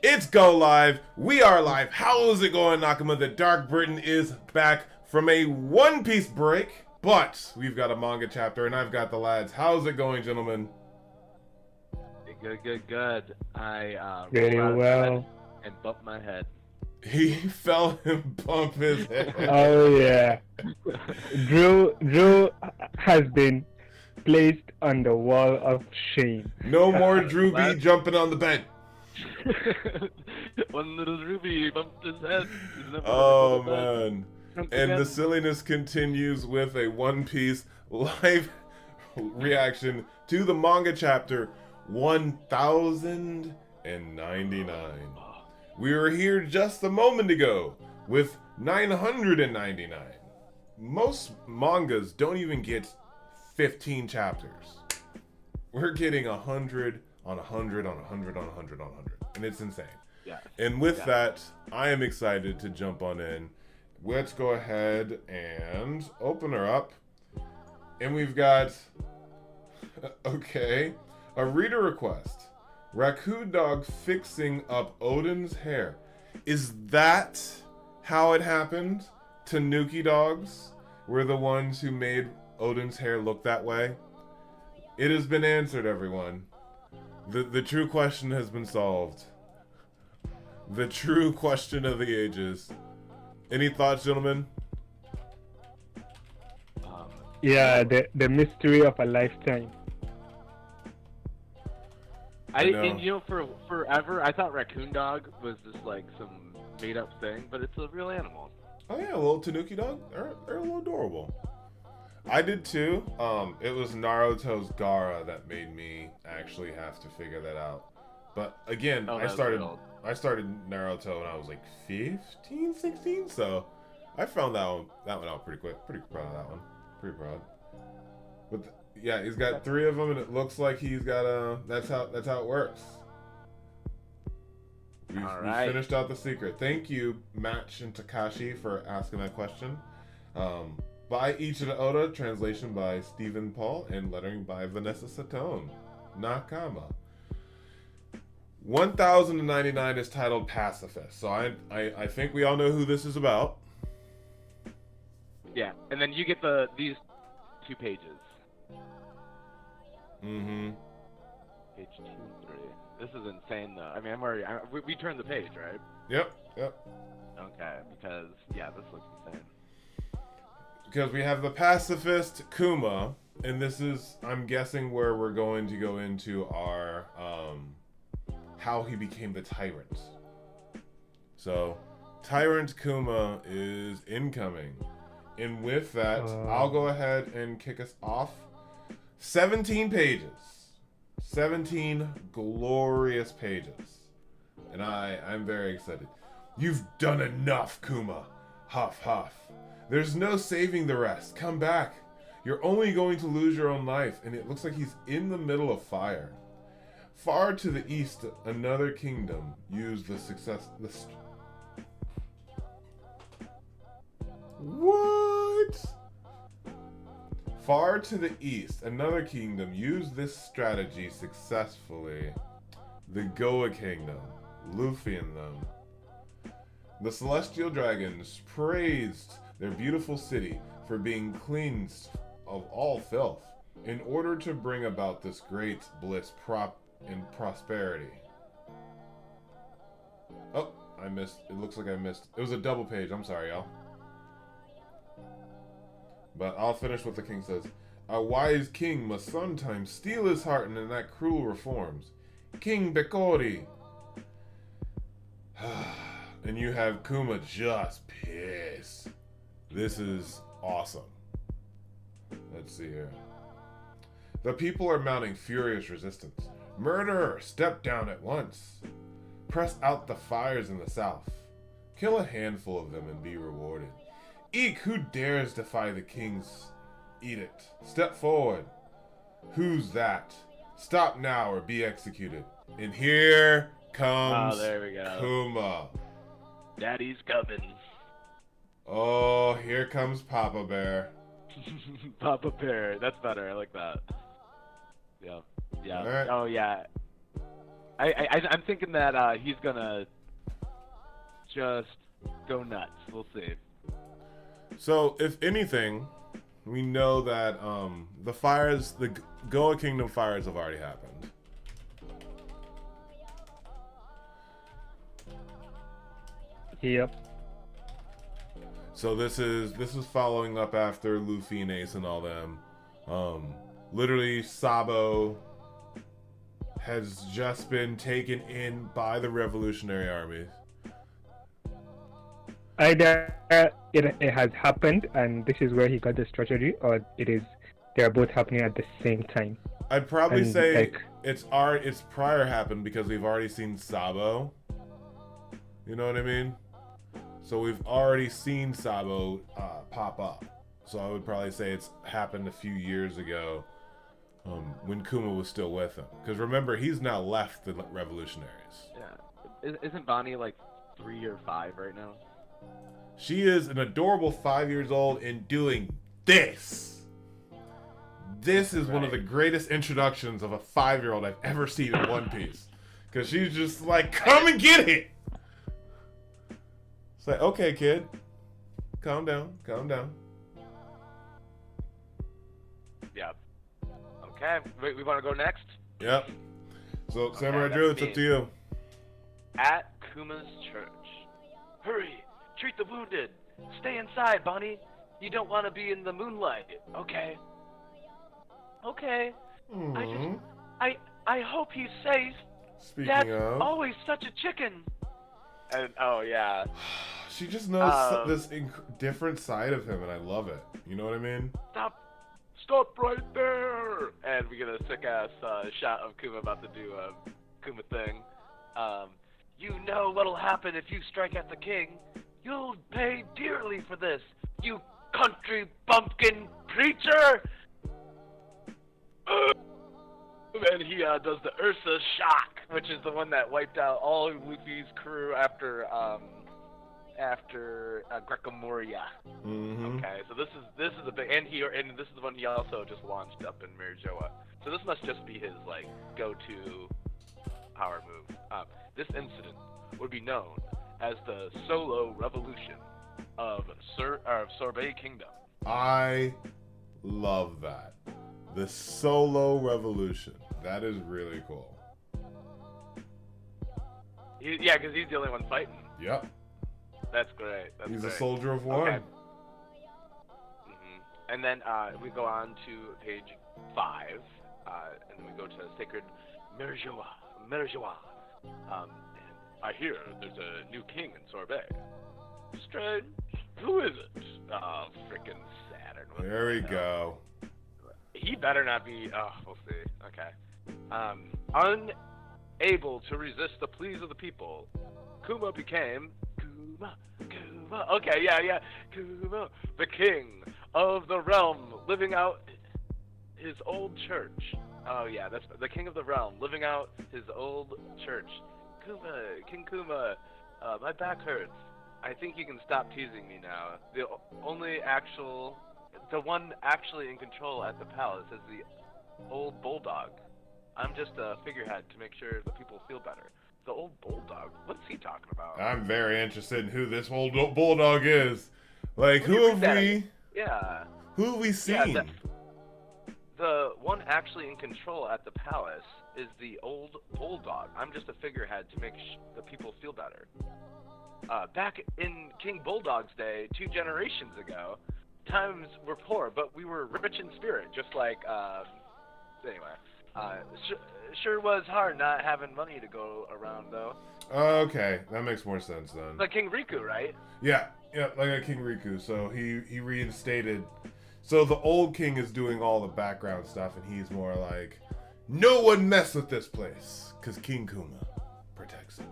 It's go live. We are live. How is it going, Nakama? The DarkBriton is back from a One Piece break, but we've got a manga chapter, and I've got the lads. How's it going, gentlemen? Good. I Very rolled out of well. bed and bumped my head. He fell and bumped his head. Oh yeah. Drew has been placed on the wall of shame. No more Drew B jumping on the bed. One little Ruby bumped his head. He's never Oh, gonna go to bed. man. Once And again. the silliness continues with a One Piece live reaction to the manga chapter 1099. We were here just a moment ago with 999. Most mangas don't even get 15 chapters. We're getting 100 on 100 on 100 on 100 on 100. And it's insane. Yeah. And with that, I am excited to jump on in. Let's go ahead and open her up. And we've got, okay, a reader request. Raccoon Dog fixing up Odin's hair. Is that how it happened? Tanuki dogs were the ones who made Odin's hair look that way? It has been answered, everyone. The true question has been solved. The true question of the ages. Any thoughts, gentlemen? Yeah, the mystery of a lifetime. I know. and you know for forever I thought raccoon dog was just like some made up thing, but it's a real animal. Oh yeah, a little Tanuki dog. They're a little adorable. I did too. It was Naruto's Gaara that made me actually have to figure that out. But again, Oh, I that was started old. Naruto when I was like 15, 16, so I found that one out pretty quick. Pretty proud of that one. Pretty proud. But yeah, he's got 3 of them, and it looks like he's got that's how it works. We've Alright. finished out the secret. Thank you, Match and Takashi, for asking that question. By Ichida Oda, translation by Stephen Paul, and lettering by Vanessa Satone. Nakama. 1099 is titled Pacifist, so I think we all know who this is about. Yeah, and then you get these 2 pages. Mm-hmm. Page 2 and 3. This is insane though. I mean, we turned the page, right? Yep. Okay, because yeah, this looks insane. Because we have the pacifist Kuma, and this is, I'm guessing, where we're going to go into our how he became the tyrant. So, Tyrant Kuma is incoming. And with that, I'll go ahead and kick us off. 17 pages. 17 glorious pages. And I'm very excited. You've done enough, Kuma. Huff, huff. There's no saving the rest. Come back. You're only going to lose your own life. And it looks like he's in the middle of fire. Far to the east, another kingdom used What? Far to the east, another kingdom used this strategy successfully. The Goa Kingdom, Luffy and them. The Celestial Dragons praised their beautiful city for being cleansed of all filth in order to bring about this great bliss and prosperity. Oh, I missed. It looks like I missed. It was a double page. I'm sorry, y'all. But I'll finish what the king says. A wise king must sometimes steel his heart and enact cruel reforms. King Bekori. And you have Kuma just pissed. This is awesome. Let's see here. The people are mounting furious resistance. Murderer, step down at once. Press out the fires in the south. Kill a handful of them and be rewarded. Eek, who dares defy the king's edict? Step forward. Who's that? Stop now or be executed. And here comes there we go. Kuma. Daddy's coming. Oh, here comes Papa Bear. Papa Bear. That's better. I like that. Yeah. All right. Oh yeah. I'm thinking that he's gonna just go nuts. We'll see. So, if anything, we know that the Goa Kingdom fires have already happened. Yep. So this is following up after Luffy and Ace and all them. Literally, Sabo has just been taken in by the Revolutionary Army. Either it has happened and this is where he got the strategy, or they're both happening at the same time. I'd probably And, say like, it's prior happened because we've already seen Sabo. You know what I mean? So we've already seen Sabo pop up. So I would probably say it's happened a few years ago when Kuma was still with him. Because remember, he's now left the Revolutionaries. Yeah. Isn't Bonnie like 3 or 5 right now? She is an adorable 5 years old and doing this. This is one of the greatest introductions of a 5-year-old I've ever seen in One Piece. Because she's just like, come and get it! It's like, okay, kid. Calm down. Calm down. Yeah. Okay. Wait, we want to go next? Yep. So, Okay, Samurai that's Drew, it's me. up to you. At Kuma's church. Hurry! Treat the wounded! Stay inside, Bonnie! You don't want to be in the moonlight, okay? Okay. Mhm. I hope he's safe. Speaking Dad's of, always such a chicken. And oh yeah. she just knows this different side of him, and I love it. You know what I mean? Stop right there! And we get a sick ass shot of Kuma about to do a Kuma thing. You know what'll happen if you strike at the king. You'll pay dearly for this, you country bumpkin preacher! And he does the Ursa shock, which is the one that wiped out all of Luffy's crew after Greco Moria. Mm-hmm. Okay, so this is a big, and this is the one he also just launched up in Marijoa. So this must just be his like go-to power move. This incident would be known as the Solo Revolution of Sorbet Kingdom. I love that. The Solo Revolution. That is really cool. Yeah, because he's the only one fighting. Yep. That's great. He's great. a soldier of one. Okay. And then we go on to page 5, and then we go to Sacred Marijoa. And I hear there's a new king in Sorbet. Strange. Who is it? Oh, frickin' Saturn. What There the we hell? go. He better not be. Oh, we'll see. Okay. Unable to resist the pleas of the people, Kuma became Kuma. Okay, yeah. Kuma, the king of the realm, living out his old church. Oh yeah, that's the king of the realm, living out his old church. King Kuma, my back hurts. I think you can stop teasing me now. The one actually in control at the palace is the old bulldog. I'm just a figurehead to make sure the people feel better. The old bulldog? What's he talking about? I'm very interested in who this old bulldog is. Like, who have we seen? Yeah, the one actually in control at the palace is the old bulldog. I'm just a figurehead to make the people feel better. Back in King Bulldog's day, 2 generations ago, times were poor, but we were rich in spirit, just like, anyway. Sure was hard not having money to go around, though. Okay, that makes more sense then. Like King Riku, right? Yeah, like a King Riku. So he reinstated. So the old king is doing all the background stuff, and he's more like, no one mess with this place, because King Kuma protects it.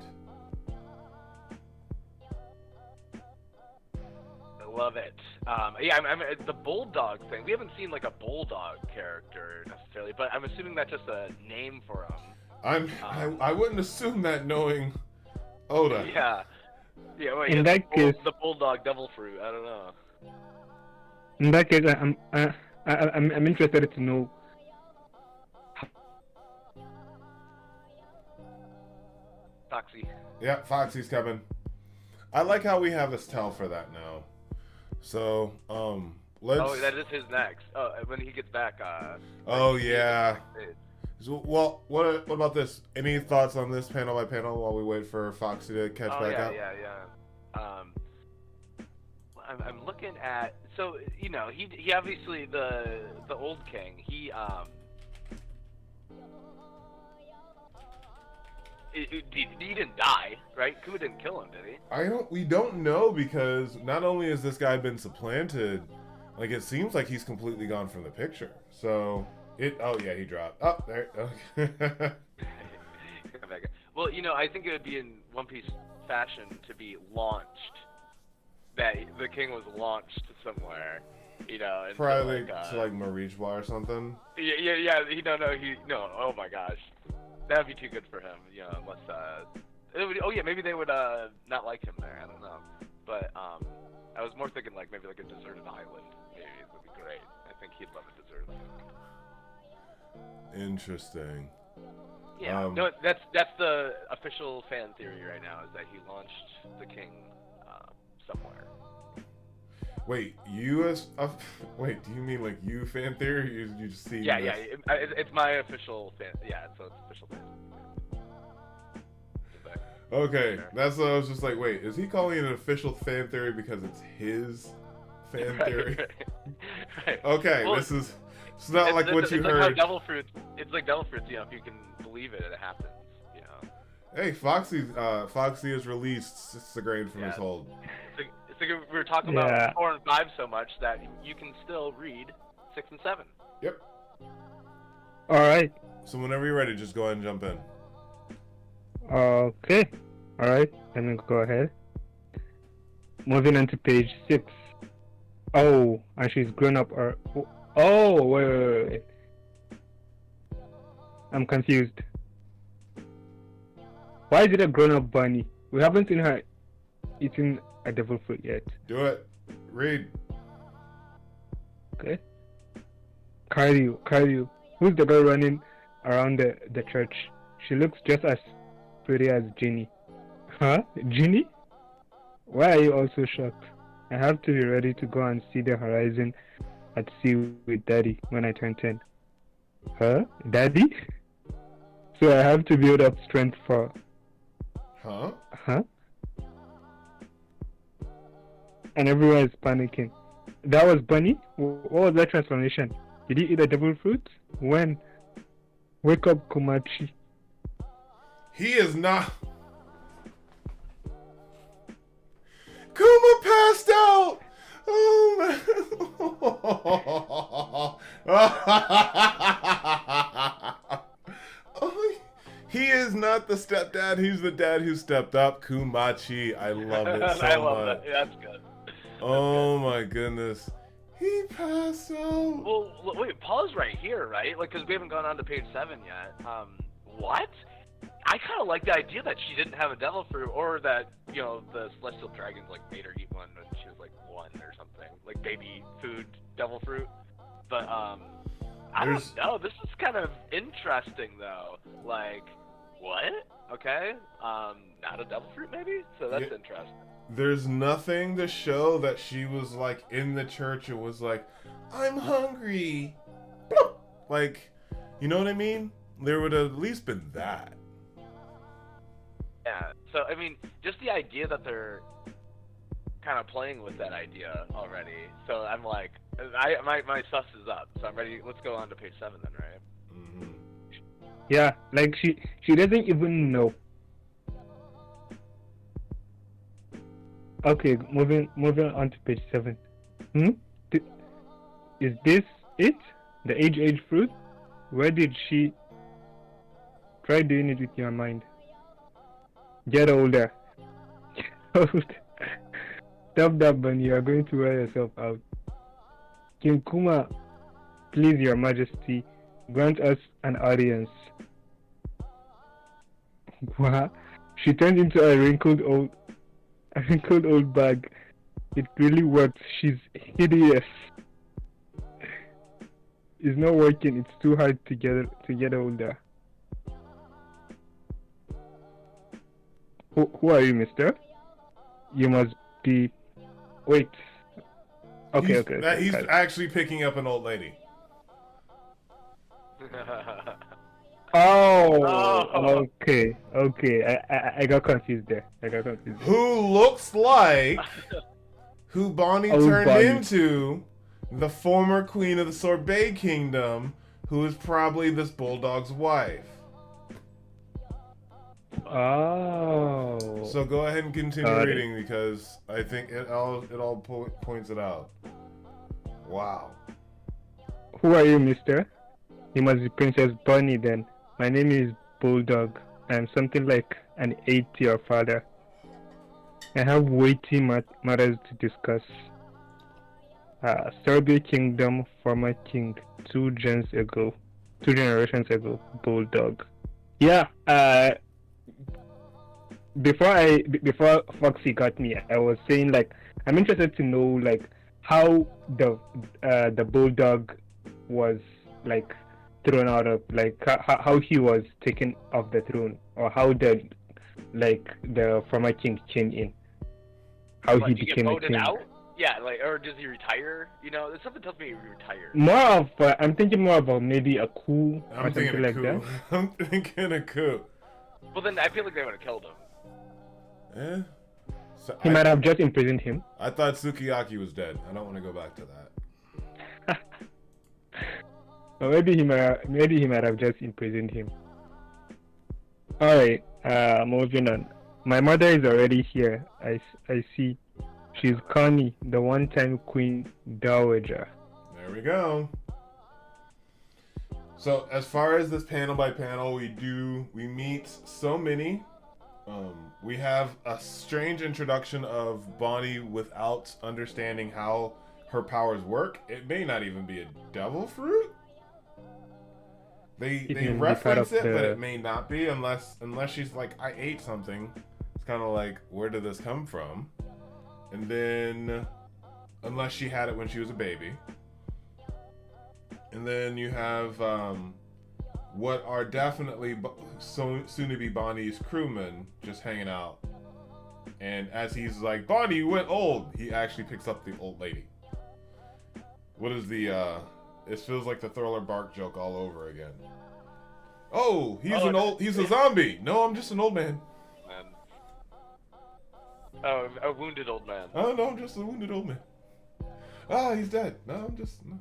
Love it. Yeah, I'm the bulldog thing. We haven't seen like a bulldog character necessarily, but I'm assuming that's just a name for him. I wouldn't assume that knowing Oda. Yeah. Well, In that case, the bulldog devil fruit. I don't know. in that case, I'm interested to know Foxy. Yeah, Foxy's coming. I like how we have this tell for that now. So, let's... Oh, that is his next. Oh, when he gets back, Oh, yeah. So, well, what about this? Any thoughts on this panel by panel while we wait for Foxy to catch back up? Yeah. I'm looking at, so, you know, he obviously, the old king, he didn't die, right? Kuma didn't kill him, did he? We don't know, because not only has this guy been supplanted, like, it seems like he's completely gone from the picture. So, oh yeah, he dropped. Oh, there, okay. Well, you know, I think it would be in One Piece fashion to be launched, that the king was launched somewhere, you know. And probably to like Marichwa or something. Yeah, no, oh my gosh. That would be too good for him, you know, unless, maybe they would, not like him there, I don't know. But, I was more thinking, like, maybe like a deserted island, maybe, it would be great. I think he'd love a deserted island. Interesting. Yeah, no, that's the official fan theory right now, is that he launched the king, somewhere. Wait, do you mean like you fan theory, or you just see? Yeah, it's my official fan. Yeah, so it's official fan. Okay, that's what I was just like. Wait, is he calling it an official fan theory because it's his fan theory? Right. Okay, well, it's not like what you heard. Like devil fruits. It's like devil fruits. You know, if you can believe it, it happens. You know. Hey, Foxy has released Segrain from his hold. So we were talking about 4 and 5 so much that you can still read 6 and 7. Yep. All right. So whenever you're ready, just go ahead and jump in. Okay. All right. Let me go ahead. Moving on to page 6. Oh, and she's grown up. Oh, wait. I'm confused. Why is it a grown-up bunny? We haven't seen her eating a devil fruit yet. Do it. Read. Okay. Karyu. Who's the girl running around the church? She looks just as pretty as Ginny. Huh? Ginny? Why are you all so shocked? I have to be ready to go and see the horizon at sea with Daddy when I turn 10. Huh? Daddy? So I have to build up strength for... Huh? And everyone is panicking. That was Bunny? What was that transformation? Did he eat a devil fruit? When? Wake up, Komachi. He is not... Kuma passed out! Oh, man. Oh, he is not the stepdad. He's the dad who stepped up. Kumachi. I love it so I love much. that. That's good. Oh my goodness. He passed out. Well, wait, pause right here, right? Like, because we haven't gone on to page 7 yet. What? I kind of like the idea that she didn't have a devil fruit, or that, you know, the celestial dragons, like, made her eat one when she was, like, 1 or something. Like, baby food devil fruit. But, I don't know. This is kind of interesting, though. Like, what? Okay. Not a devil fruit, maybe? So that's interesting. There's nothing to show that she was, like, in the church and was like, I'm hungry. Bloop. Like, you know what I mean? There would have at least been that. Yeah, so, I mean, just the idea that they're kind of playing with that idea already. So I'm like, my sus is up. So I'm ready. Let's go on to page 7 then, right? Mm-hmm. Yeah, like she doesn't even know. Okay, moving on to page 7. Is this it? The age fruit? Where did she... Try doing it with your mind. Get older. Stop that, Bunny. You are going to wear yourself out. King Kuma, please, your majesty, grant us an audience. What? She turned into a wrinkled old bag. It really worked. She's hideous. It's not working. It's too hard to get older. Who are you, mister? You must be... Wait. Okay. He's got it. actually picking up an old lady. Oh, okay. I got confused there. Who looks like who Bonnie Old turned Bonnie. into the former queen of the Sorbet Kingdom, who is probably this bulldog's wife. Oh. So go ahead and continue Got it. reading because I think it all points it out. Wow. Who are you, mister? You must be Princess Bonnie then. My name is Bulldog. I am something like an aide to your father. I have weighty matters to discuss. Sorbet Kingdom, former king, 2 generations ago, Bulldog. Yeah, before Foxy got me, I was saying like I'm interested to know like how the Bulldog was like thrown out of, like how he was taken off the throne, or how the former king came in, how he Did he get became a voted king. out? Yeah, or does he retire? You know, something tells me he retired. More of I'm thinking more about maybe a coup or I'm thinking something a like coup. that. I'm thinking a coup. Well, then I feel like they would have killed him. Eh? So He might have just imprisoned him. I thought Sukiyaki was dead. I don't want to go back to that. Or maybe he might have just imprisoned him. Alright, moving on. My mother is already here. I see. She's Connie, the one-time Queen Dowager. There we go. So as far as this panel by panel, we meet so many. We have a strange introduction of Bonnie without understanding how her powers work. It may not even be a devil fruit. They reference it, but it may not be unless she's like, I ate something. It's kind of like, where did this come from? And then, unless she had it when she was a baby. And then you have what are definitely soon to be Bonnie's crewmen just hanging out. And as he's like, Bonnie, you went old, he actually picks up the old lady. What is the it feels like the Thriller Bark joke all over again. Oh, he's a zombie. No, I'm just an old man. Oh, a wounded old man. Oh no, I'm just a wounded old man. Ah, he's dead. No, I'm just no.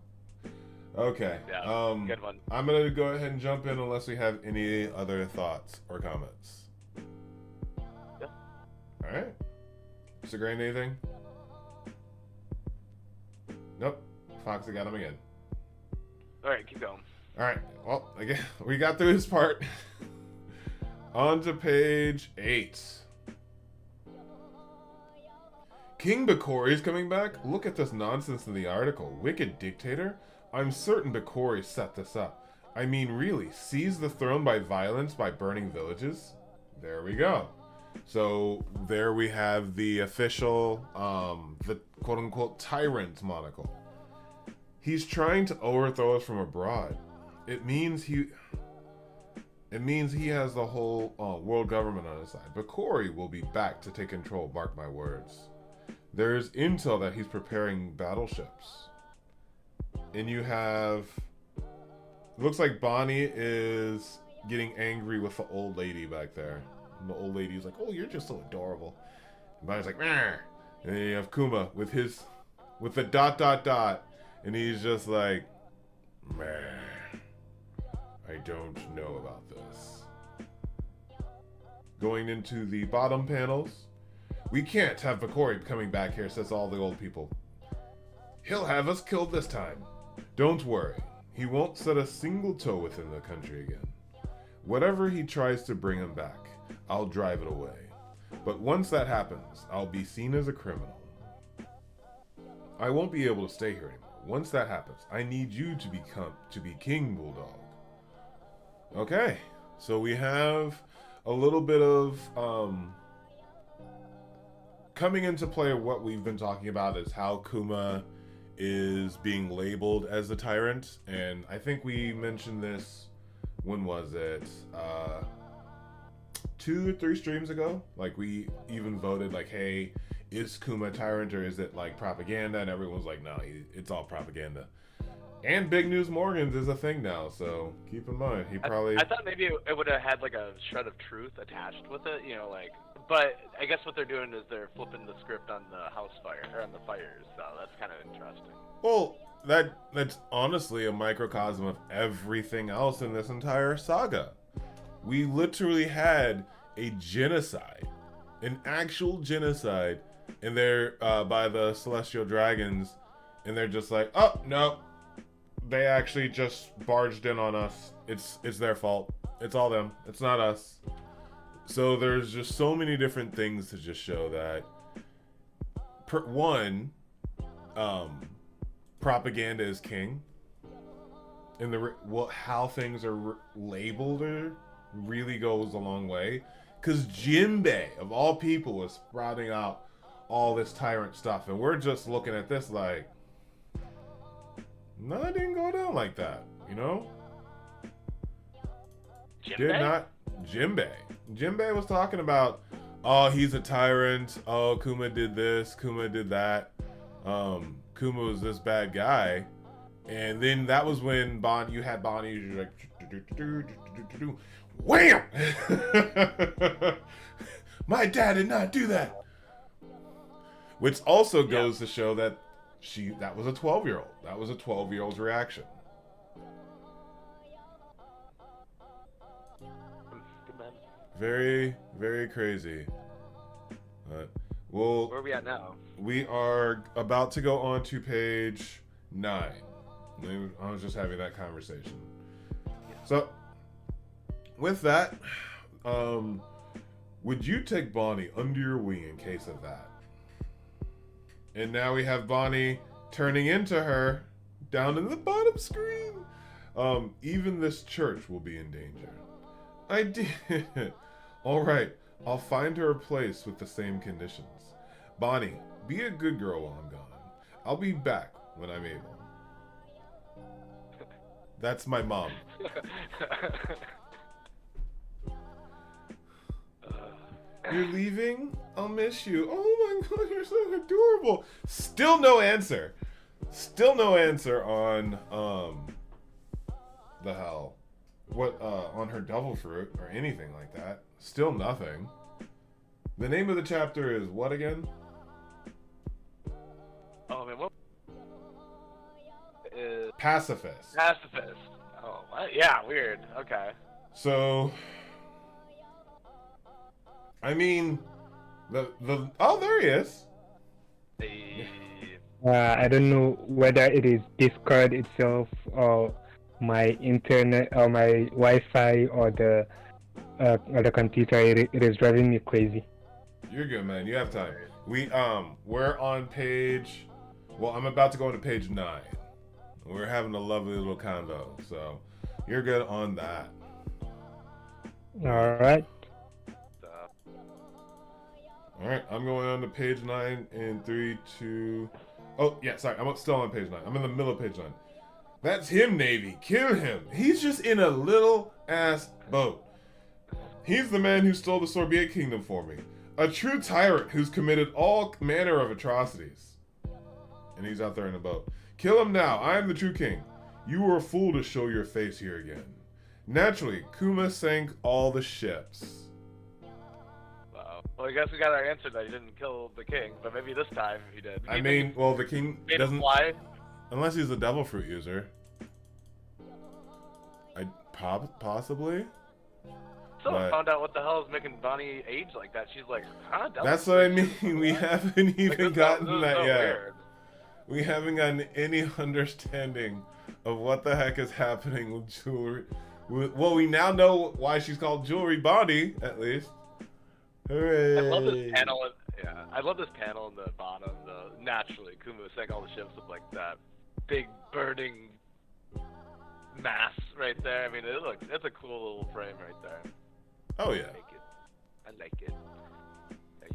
Okay. Yeah, good one. I'm gonna go ahead and jump in unless we have any other thoughts or comments. Yeah. All right. Mr. Grain, anything? Nope. Foxy got him again. All right, keep going. All right. Well, again, we got through this part. On to page 8. King Bakori is coming back? Look at this nonsense in the article. Wicked dictator? I'm certain Bakori set this up. I mean, really, seize the throne by violence by burning villages? There we go. So, there we have the official, the quote-unquote tyrant monocle. He's trying to overthrow us from abroad. It means he has the whole world government on his side. Bakori will be back to take control, mark my words. There's intel that he's preparing battleships. And you have... It looks like Bonnie is getting angry with the old lady back there. And the old lady's like, oh, you're just so adorable. And Bonnie's like, meh. And then you have Kuma with the ... And he's just like, meh. I don't know about this. Going into the bottom panels. We can't have Bakori coming back here, says all the old people. He'll have us killed this time. Don't worry. He won't set a single toe within the country again. Whatever he tries to bring him back, I'll drive it away. But once that happens, I'll be seen as a criminal. I won't be able to stay here anymore. Once that happens, I need you to be King Bulldog. Okay, so we have a little bit of coming into play of what we've been talking about is how Kuma is being labeled as the tyrant, and I think we mentioned this, when was it? 2 or 3 streams ago. Like, we even voted, like, hey, is Kuma a tyrant or is it, like, propaganda? And everyone's like, no, it's all propaganda. And Big News Morgans is a thing now, so keep in mind, he probably... I thought maybe it would have had, like, a shred of truth attached with it, you know, like... But I guess what they're doing is they're flipping the script on the house fire, or on the fires, so that's kind of interesting. Well, that's honestly a microcosm of everything else in this entire saga. We literally had a genocide, an actual genocide, and they're by the celestial dragons, and they're just like, oh no, they actually just barged in on us. It's their fault. It's all them. It's not us. So there's just so many different things to just show that. Propaganda is king, and how things are labeled really goes a long way. Because Jinbei, of all people, was sprouting out all this tyrant stuff, and we're just looking at this like, no, it didn't go down like that, you know? Jinbei. Jinbei was talking about, oh, he's a tyrant. Oh, Kuma did this. Kuma did that. Kuma was this bad guy. And then that was when you had Bonnie, you're like, wham! My dad did not do that. Which also goes to show that that was a 12-year-old. That was a 12-year-old's reaction. Very, very crazy. Well, where are we at now? We are about to go on to page 9. I was just having that conversation. So, with that, would you take Bonnie under your wing in case of that? And now we have Bonnie turning into her down in the bottom screen. Even this church will be in danger. I did. All right, I'll find her a place with the same conditions. Bonnie, be a good girl while I'm gone. I'll be back when I'm able. That's my mom. You're leaving? I'll miss you. Oh my god, you're so adorable. Still no answer. Still no answer on the hell. What on her devil fruit or anything like that. Still nothing. The name of the chapter is what again? Oh man, what is Pacifist. Pacifist. Oh, what? Yeah, weird. Okay. So I mean the oh, there he is. I don't know whether it is Discord itself or my internet or my Wi-Fi or the computer. It is driving me crazy. You're good, man. You have time. We're on page. Well, I'm about to go into page 9. We're having a lovely little convo, so you're good on that. All right. All right, I'm going on to page 9 in 3, 2. Oh yeah, sorry. I'm still on page 9. I'm in the middle of page 9. That's him, Navy. Kill him. He's just in a little ass boat. He's the man who stole the Sorbet Kingdom for me. A true tyrant who's committed all manner of atrocities. And he's out there in a boat. Kill him now. I am the true king. You were a fool to show your face here again. Naturally, Kuma sank all the ships. Wow. Well, I guess we got our answer that he didn't kill the king, but maybe this time he did. I mean, well, the king doesn't fly. Unless he's a devil fruit user. Possibly. Someone found out what the hell is making Bonnie age like that. She's like, huh? That's what I mean. We haven't even gotten that yet. Weird. We haven't gotten any understanding of what the heck is happening with jewelry. Well, we now know why she's called Jewelry Bonnie, at least. Hooray! I love this panel. I love this panel in the bottom. Naturally, Kuma was saying all the ships with like that big burning mass right there. I mean, it's a cool little frame right there. Oh yeah. I like it.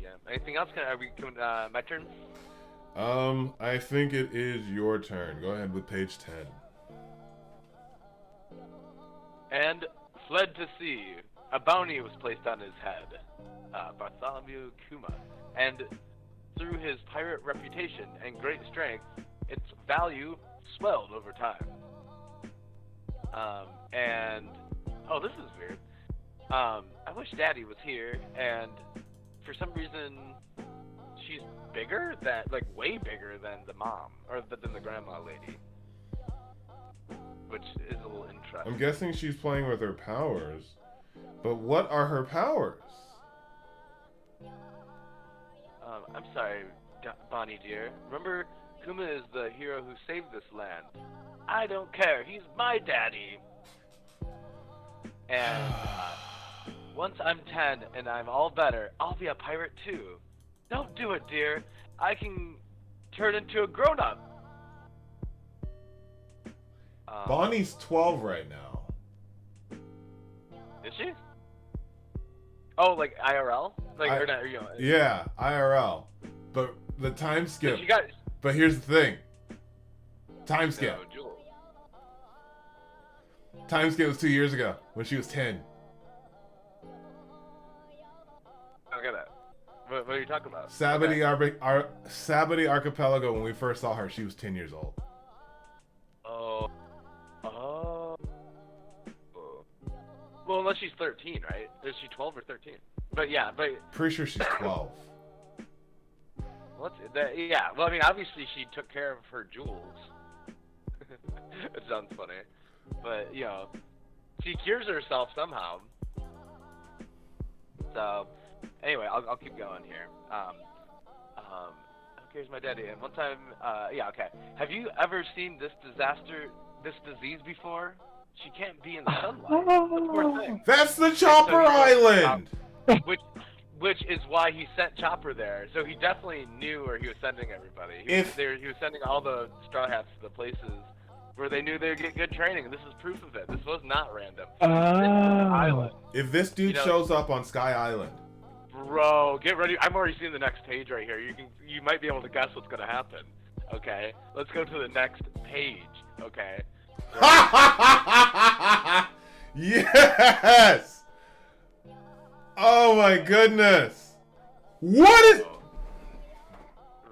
Yeah. Anything else? Are we coming? My turn. I think it is your turn. Go ahead with page 10. And fled to sea. a bounty was placed on his head, Bartholomew Kuma, and through his pirate reputation and great strength, its value swelled over time. And oh, this is weird. I wish Daddy was here, and for some reason, she's bigger than, like, way bigger than the mom, or than the grandma lady, which is a little interesting. I'm guessing she's playing with her powers, but what are her powers? I'm sorry, Bonnie dear. Remember, Kuma is the hero who saved this land. I don't care. He's my daddy. And once I'm 10 and I'm all better, I'll be a pirate too. Don't do it, dear. I can turn into a grown-up. Bonnie's 12 right now. Is she? Oh, like IRL? Like, or not, you know. Yeah, IRL. But the time skip. She got... But here's the thing. Time skip. No, Jewel. Time skip was 2 years ago when she was 10. I don't get that. What are you talking about? Sabati Archipelago, when we first saw her, she was 10 years old. Oh. Well, unless she's 13, right? Is she 12 or 13? But yeah, Pretty sure she's 12. Yeah, well, I mean, obviously she took care of her jewels. It sounds funny. But, you know, she cures herself somehow. So, anyway, I'll keep going here. Here's my daddy. And one time, yeah, okay. Have you ever seen this disease before? She can't be in the sunlight. The poor thing. That's the Chopper Island! Which is why he sent Chopper there. So he definitely knew where he was sending everybody. He was sending all the Straw Hats to the places where they knew they would get good training. And this is proof of it. This was not random. This is island. If this dude shows up on Sky Island. Bro, get ready. I'm already seeing the next page right here. You might be able to guess what's gonna happen. Okay? Let's go to the next page. Okay? Yes! Oh my goodness! What is...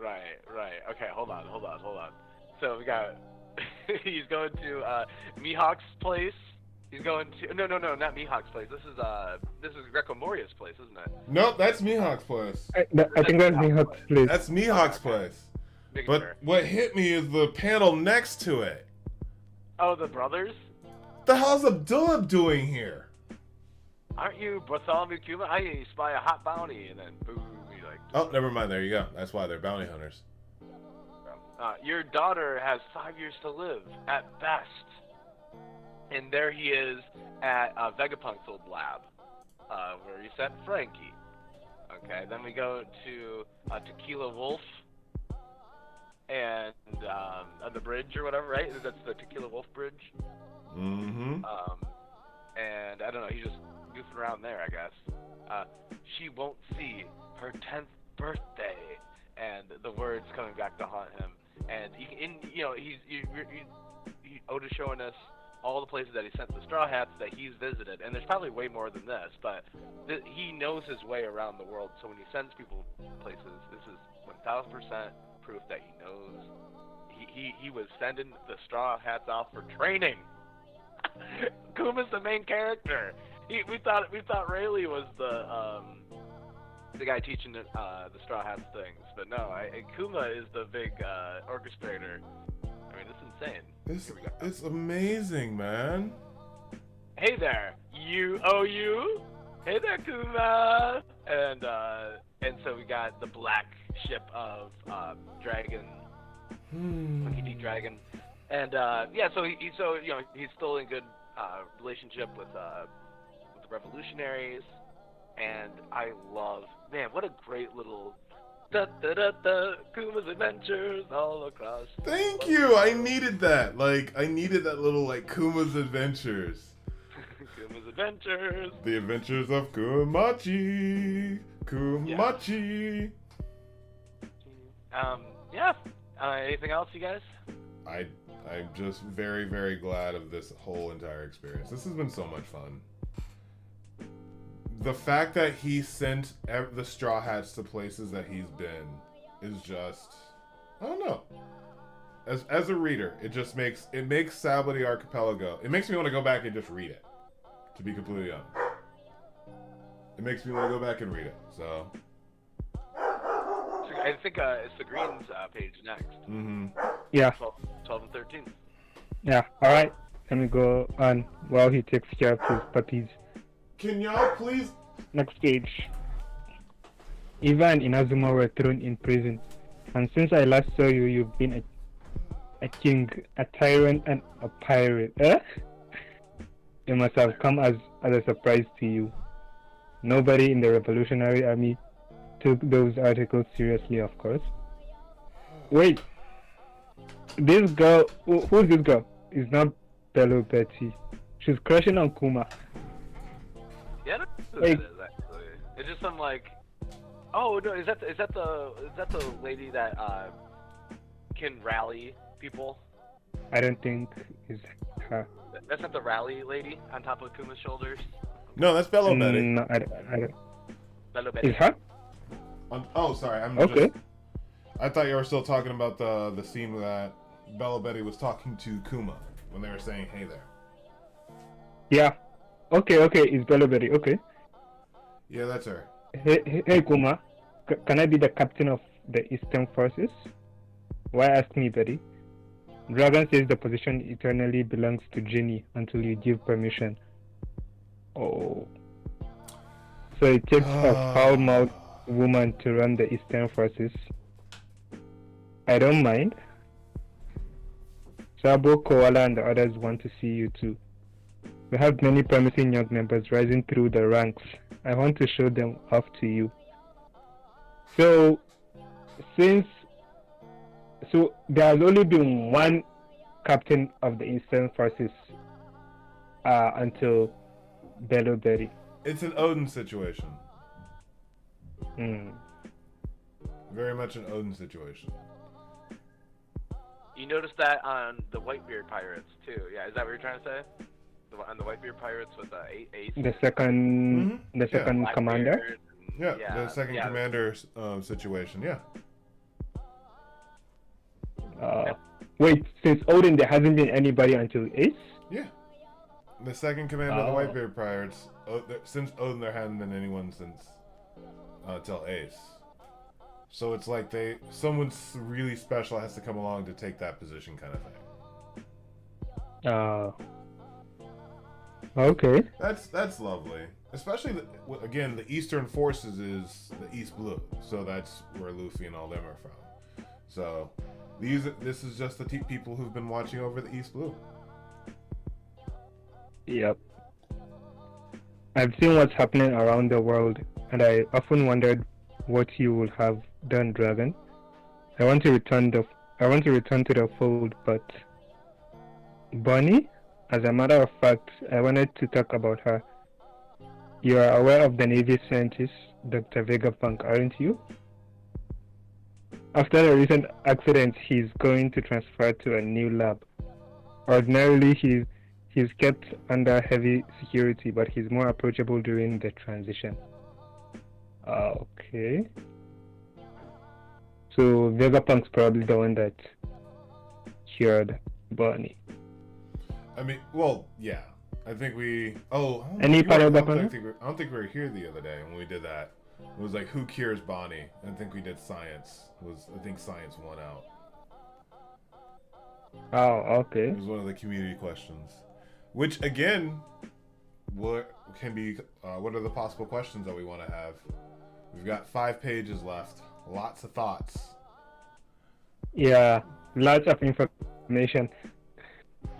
Right. Okay, hold on. So we got... he's going to Mihawk's place. He's going to... No, not Mihawk's place. This is Greco Moria's place, isn't it? Nope, that's Mihawk's place. I think that's Mihawk's place. That's Mihawk's place. But what hit me is the panel next to it. Oh, the brothers? The hell's Abdullah doing here? Aren't you Bartholomew Kuma? I spy a hot bounty, and then boom, you like... Oh, never mind, there you go. That's why they're bounty hunters. Your daughter has 5 years to live, at best. And there he is at Vegapunk's old lab, where he sent Frankie. Okay, then we go to Tequila Wolf, and on the bridge or whatever, right? That's the Tequila Wolf Bridge. Mm-hmm. And I don't know, he's just goofing around there, I guess. She won't see her 10th birthday, and the words coming back to haunt him. And Oda's showing us all the places that he sent the Straw Hats that he's visited, and there's probably way more than this, but he knows his way around the world. So when he sends people places, this is 1,000% proof that he knows. He was sending the Straw Hats off for training. Kuma's the main character. We thought Rayleigh was the guy teaching the Straw Hats things, but no, Kuma is the big orchestrator. I mean, it's insane. It's amazing, man. Hey there, you. Hey there, Kuma. And so we got the black ship of Dragon, Monkey D. Dragon, and yeah. So he's still in good relationship with the revolutionaries, and I love, man, what a great little. Kuma's adventures all across. Thank you. I needed that. I needed that little Kuma's adventures. Kuma's adventures. The adventures of Kumachi. Kumachi. Yeah. Anything else, you guys? I'm just very, very glad of this whole entire experience. This has been so much fun. the fact that he sent the Straw Hats to places that he's been is just, I don't know. As a reader, it makes Sabo the Archipelago. It makes me want to go back and just read it. To be completely honest, it makes me want to go back and read it. So I think it's the Greens page next. Mm-hmm. Yeah. 12 and 13. Yeah. All right. Let me go on while he takes care of his puppies. Can y'all please? Next page. Eva and Inazuma were thrown in prison, and since I last saw you, you've been a king, a tyrant, and a pirate. It must have come as a surprise to you. Nobody in the Revolutionary Army took those articles seriously, of course. Wait, this girl, who's this girl? It's not Bello Betty. She's crushing on Kuma. Yeah, I don't know who that is actually. It's just some like, oh no, is that the lady that can rally people? I don't think it's her. That's not the rally lady on top of Kuma's shoulders. No, that's Bello Betty. No, I don't. Bello Betty. Is her? Oh, sorry. Okay. I thought you were still talking about the scene that Bello Betty was talking to Kuma when they were saying, "Hey there." Yeah. Okay. It's Bello Betty. Okay. Yeah, that's her. Hey Kuma, can I be the captain of the Eastern Forces? Why ask me, Betty? Dragon says the position eternally belongs to Ginny until you give permission. Oh. So it takes a foul-mouthed woman to run the Eastern Forces. I don't mind. Sabo, Koala, and the others want to see you too. We have many promising young members rising through the ranks. I want to show them off to you. So there has only been one captain of the Eastern Forces until Bello Betty. It's an Odin situation. Hmm. Very much an Odin situation. You noticed that on the Whitebeard Pirates too. Yeah, is that what you're trying to say? On the Whitebeard Pirates with Ace. The second commander. Yeah, the second commander situation. Yeah. Wait, since Odin, there hasn't been anybody until Ace? Yeah. The second commander of the Whitebeard Pirates. Since Odin, there hadn't been anyone since till Ace. So it's like someone really special has to come along to take that position, kind of thing. Okay. That's lovely. Especially again, the Eastern Forces is the East Blue, so that's where Luffy and all them are from. So this is just the people who've been watching over the East Blue. Yep. I've seen what's happening around the world, and I often wondered what you would have done, Dragon. I want to return to the fold, but Bonnie? As a matter of fact, I wanted to talk about her. You are aware of the Navy scientist, Dr. Vegapunk, aren't you? After the recent accident, he's going to transfer to a new lab. Ordinarily, he's kept under heavy security, but he's more approachable during the transition. Okay. So Vegapunk's probably the one that cured Bonnie. I mean, well, yeah. I think we. Oh, any part of that? I don't think we were here the other day when we did that. It was like, who cures Bonnie? I think we did science. I think science won out. Oh, okay. It was one of the community questions. Which again, what are the possible questions that we want to have? We've got 5 pages left. Lots of thoughts. Yeah, lots of information.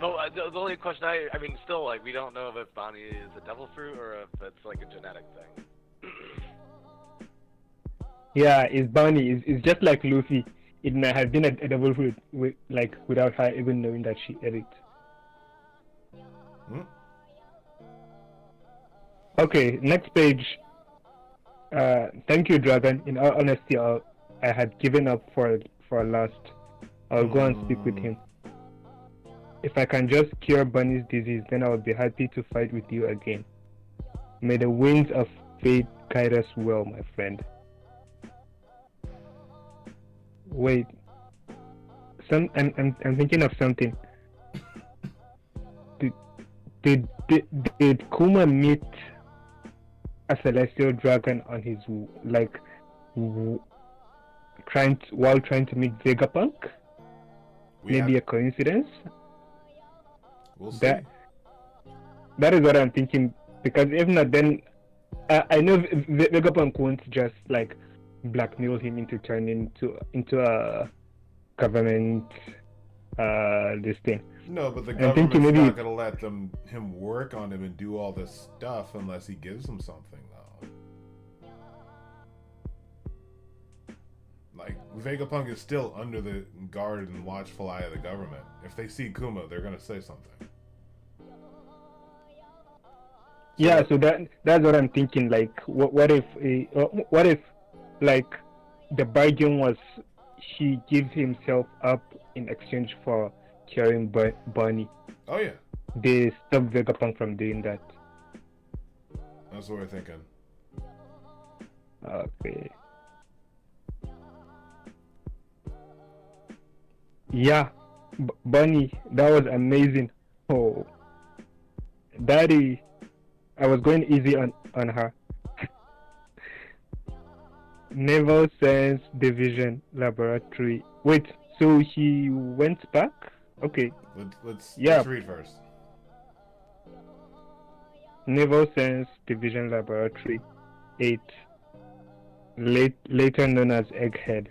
Well, the only question I mean, still, like, we don't know if Bonnie is a devil fruit or if it's like a genetic thing. Yeah, it's Bonnie. It's just like Luffy. It might have been a devil fruit without her even knowing that she ate it. Okay, next page. Thank you, Dragon. In all honesty, I had given up for last. I'll go and speak with him. If I can just cure Bunny's disease, then I will be happy to fight with you again. May the winds of fate guide us well, my friend. Wait, I'm thinking of something. Did Kuma meet a celestial dragon on his while trying to meet Vegapunk? Maybe a coincidence? We'll see. That is what I'm thinking, because if not, then I know Vegapunk won't just like blackmail him into turning into a government this thing. No, but the government's not gonna let him work on him and do all this stuff unless he gives him something, though. Like, Vegapunk is still under the guard and watchful eye of the government. If they see Kuma, they're gonna say something. Yeah, so that's what I'm thinking. Like, what if like the bargain was he gives himself up in exchange for curing Bonnie? Oh yeah. They stop Vegapunk from doing that. That's what we're thinking. Okay. Yeah, Bonnie, that was amazing. Oh, Daddy, I was going easy on her. Naval Science Division Laboratory. Wait, so he went back? Okay. Let's read first. Naval Science Division Laboratory 8. Later known as Egghead.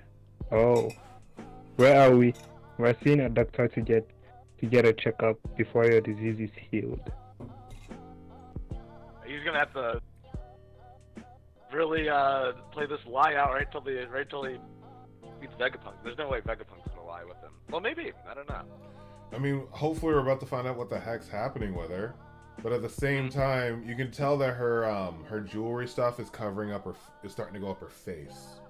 Oh. Where are we? We're seeing a doctor to get a checkup before your disease is healed. He's gonna have to really play this lie out right till he beats Vegapunk. There's no way Vegapunk's gonna lie with him. Well, maybe. I don't know. I mean, hopefully we're about to find out what the heck's happening with her. But at the same time, you can tell that her jewelry stuff is covering up is starting to go up her face.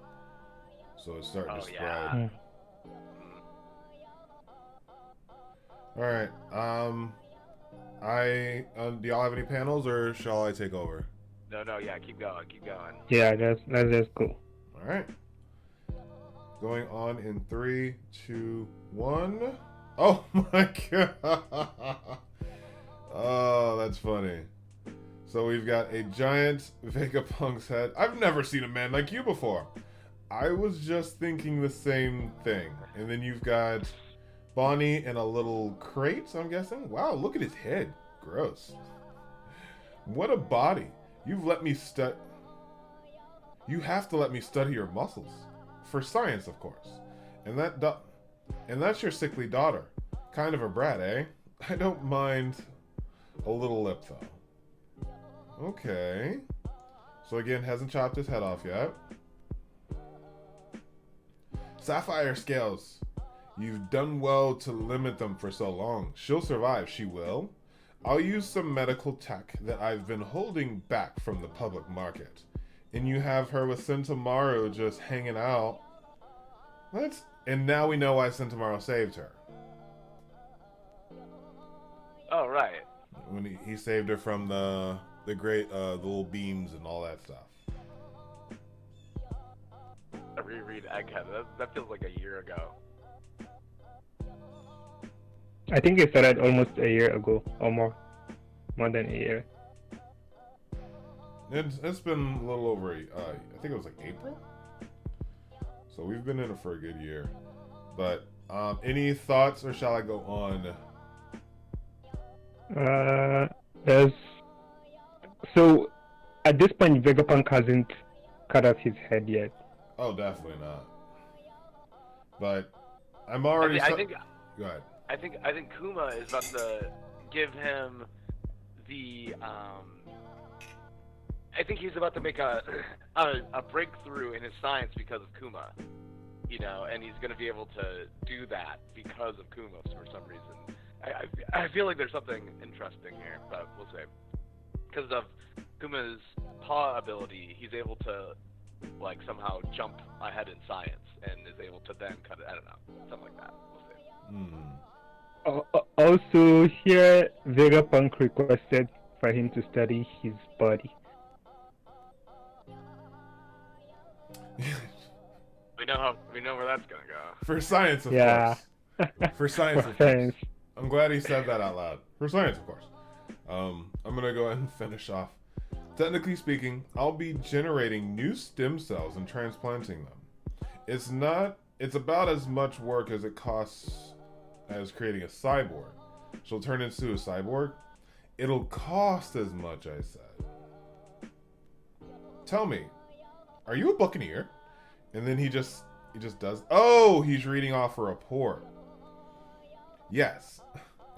So it's starting to spread. Yeah. All right. Do y'all have any panels, or shall I take over? No, yeah, keep going. Yeah, let's just go. All right. Going on in 3, 2, 1. Oh my god. Oh, that's funny. So we've got a giant Vegapunk's head. I've never seen a man like you before. I was just thinking the same thing. And then you've got Bonnie in a little crate, I'm guessing. Wow, look at his head. Gross. What a body. You've let me You have to let me study your muscles. For science, of course. And that's your sickly daughter. Kind of a brat, eh? I don't mind a little lip, though. Okay. So again, hasn't chopped his head off yet. Sapphire scales. You've done well to limit them for so long. She'll survive, she will. I'll use some medical tech that I've been holding back from the public market. And you have her with Sentamaru just hanging out. And now we know why Sentamaru saved her. Oh, right. When he saved her from the great the little beams and all that stuff. I reread Egghead. That feels like a year ago. I think it started almost a year ago, or more than a year. It's been a little over. I think it was like April. So we've been in it for a good year. But any thoughts, or shall I go on? So at this point, Vegapunk hasn't cut off his head yet. Oh, definitely not. But I'm already. Go ahead. I think Kuma is about to give him the. I think he's about to make a breakthrough in his science because of Kuma, and he's going to be able to do that because of Kuma for some reason. I feel like there's something interesting here, but we'll see. Because of Kuma's paw ability, he's able to somehow jump ahead in science and is able to then cut it. I don't know, something like that. We'll see. Also, here Vegapunk requested for him to study his body. we know where that's gonna go. For science, of Yeah. course. For science, of Science. course. I'm glad he said that out loud. For science, of course. I'm gonna go ahead and finish off. Technically speaking, I'll be generating new stem cells and transplanting them. It's about as much work as it costs as creating a cyborg. She'll turn into a cyborg. It'll cost as much, I said. Tell me, are you a buccaneer? And then he just does. Oh, he's reading off a report. Yes.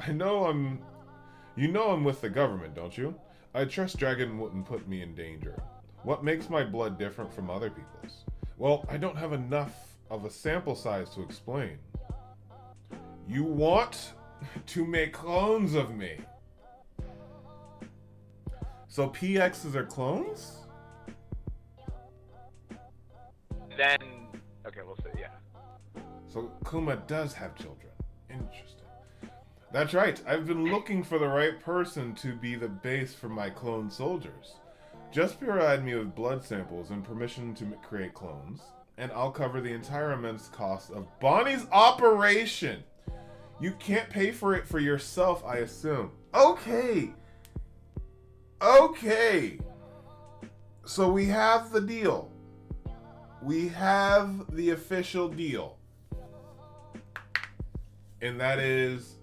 You know I'm with the government, don't you? I trust Dragon wouldn't put me in danger. What makes my blood different from other people's? Well, I don't have enough of a sample size to explain. You want to make clones of me. So PXs are clones? Then, okay, we'll see, yeah. So Kuma does have children. Interesting. That's right. I've been looking for the right person to be the base for my clone soldiers. Just provide me with blood samples and permission to create clones, and I'll cover the entire immense cost of Bonnie's operation. You can't pay for it for yourself, I assume. Okay. So we have the deal. We have the official deal. And that is,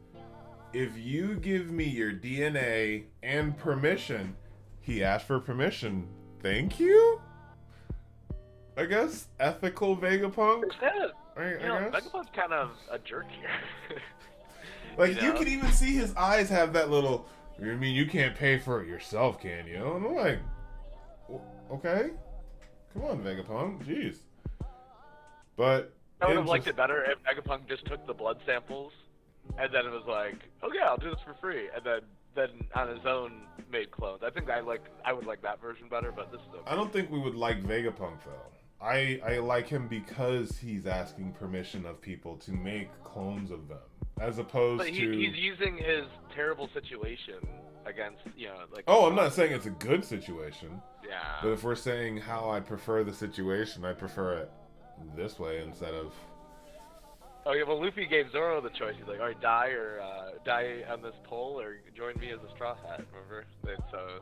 if you give me your DNA and permission, he asked for permission. Thank you? I guess ethical Vegapunk? Vegapunk's kind of a jerk here. Like, you can even see his eyes have that little, I mean, you can't pay for it yourself, can you? And I'm like, okay. Come on, Vegapunk. Jeez. But I would have liked it better if Vegapunk just took the blood samples and then it was like, okay, I'll do this for free, and then on his own made clones. I think I would like that version better, but this is okay. I don't think we would like Vegapunk though. I like him because he's asking permission of people to make clones of them, as opposed to he's using his terrible situation against, like. Oh, I'm not saying it's a good situation. Yeah. But if we're saying how I prefer the situation, I prefer it this way instead of. Oh yeah, well Luffy gave Zoro the choice. He's like, all right, die on this pole, or join me as a Straw Hat. Remember? And so.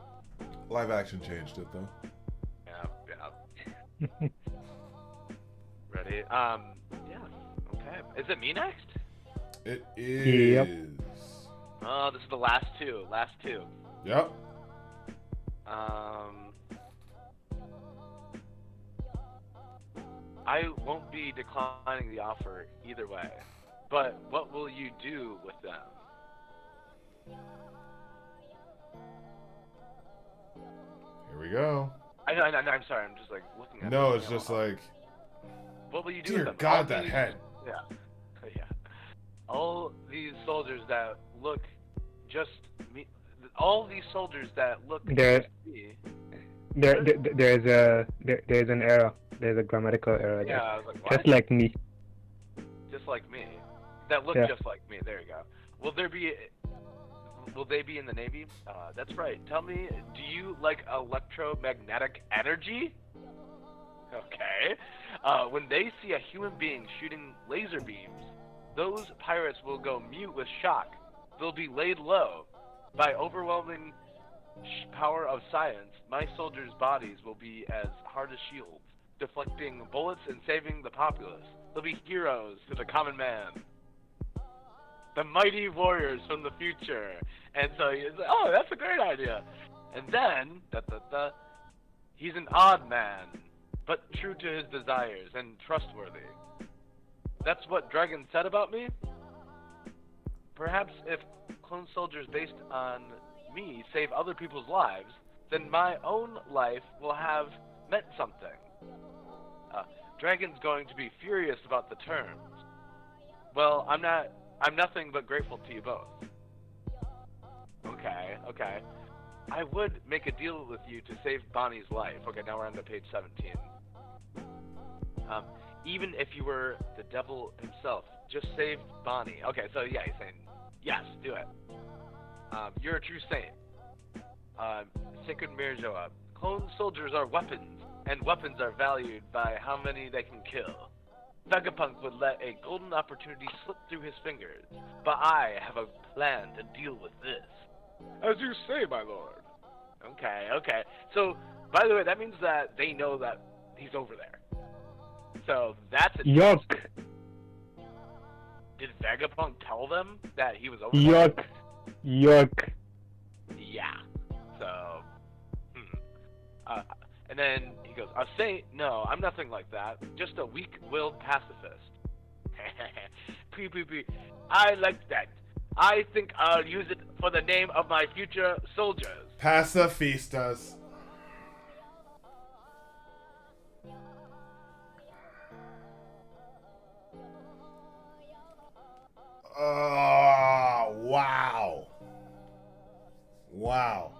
Live action changed it though. Yeah. Ready? Yeah. Okay. Is it me next? It is. Yep. Oh, this is the last two. Yep. I won't be declining the offer either way, but what will you do with them? Here we go. I'm sorry. I'm just like looking at. No, it's just like. What will you do Dear with them? God, that head. Yeah. Yeah. All these soldiers that look just me. All these soldiers that look There's me. there's an error. There's a grammatical error there. Yeah, I was like, what? Just like me. Just like me. That look Yeah. just like me. There you go. Will they be in the Navy? That's right. Tell me, do you like electromagnetic energy? Okay. When they see a human being shooting laser beams, those pirates will go mute with shock. They'll be laid low. By overwhelming power of science, my soldiers' bodies will be as hard as shields, deflecting bullets and saving the populace. They'll be heroes to the common man. The mighty warriors from the future. And so he's like, oh, that's a great idea. And then, he's an odd man, but true to his desires and trustworthy. That's what Dragon said about me? Perhaps if clone soldiers based on me save other people's lives, then my own life will have meant something. Dragon's going to be furious about the terms. Well, I'm nothing but grateful to you both. Okay. I would make a deal with you to save Bonnie's life. Okay, now we're on to page 17. Even if you were the devil himself, just save Bonnie. Okay, so yeah, he's saying, yes, do it. You're a true saint. Sacred Mirjoa. Clone soldiers are weapons, and weapons are valued by how many they can kill. Vegapunk would let a golden opportunity slip through his fingers, but I have a plan to deal with this. As you say, my lord. Okay, okay. So, by the way, that means that they know that he's over there. So, that's a Yuck. Did Vegapunk tell them that he was over there? Yuck. Yuck. Yeah. So, and then he goes, I'll say, no, I'm nothing like that. Just a weak-willed pacifist. Pee pee pee. I like that. I think I'll use it for the name of my future soldiers. Pacifistas. Wow. Wow.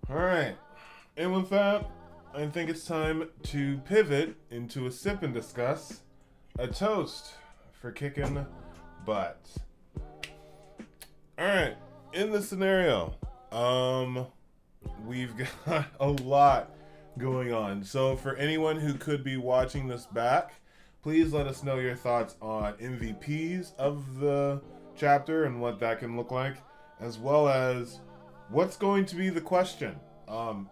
Alright. And with that, I think it's time to pivot into a sip and discuss. A toast for kicking butt. Alright. In this scenario, we've got a lot going on. So for anyone who could be watching this back, please let us know your thoughts on MVPs of the chapter and what that can look like, as well as what's going to be the question.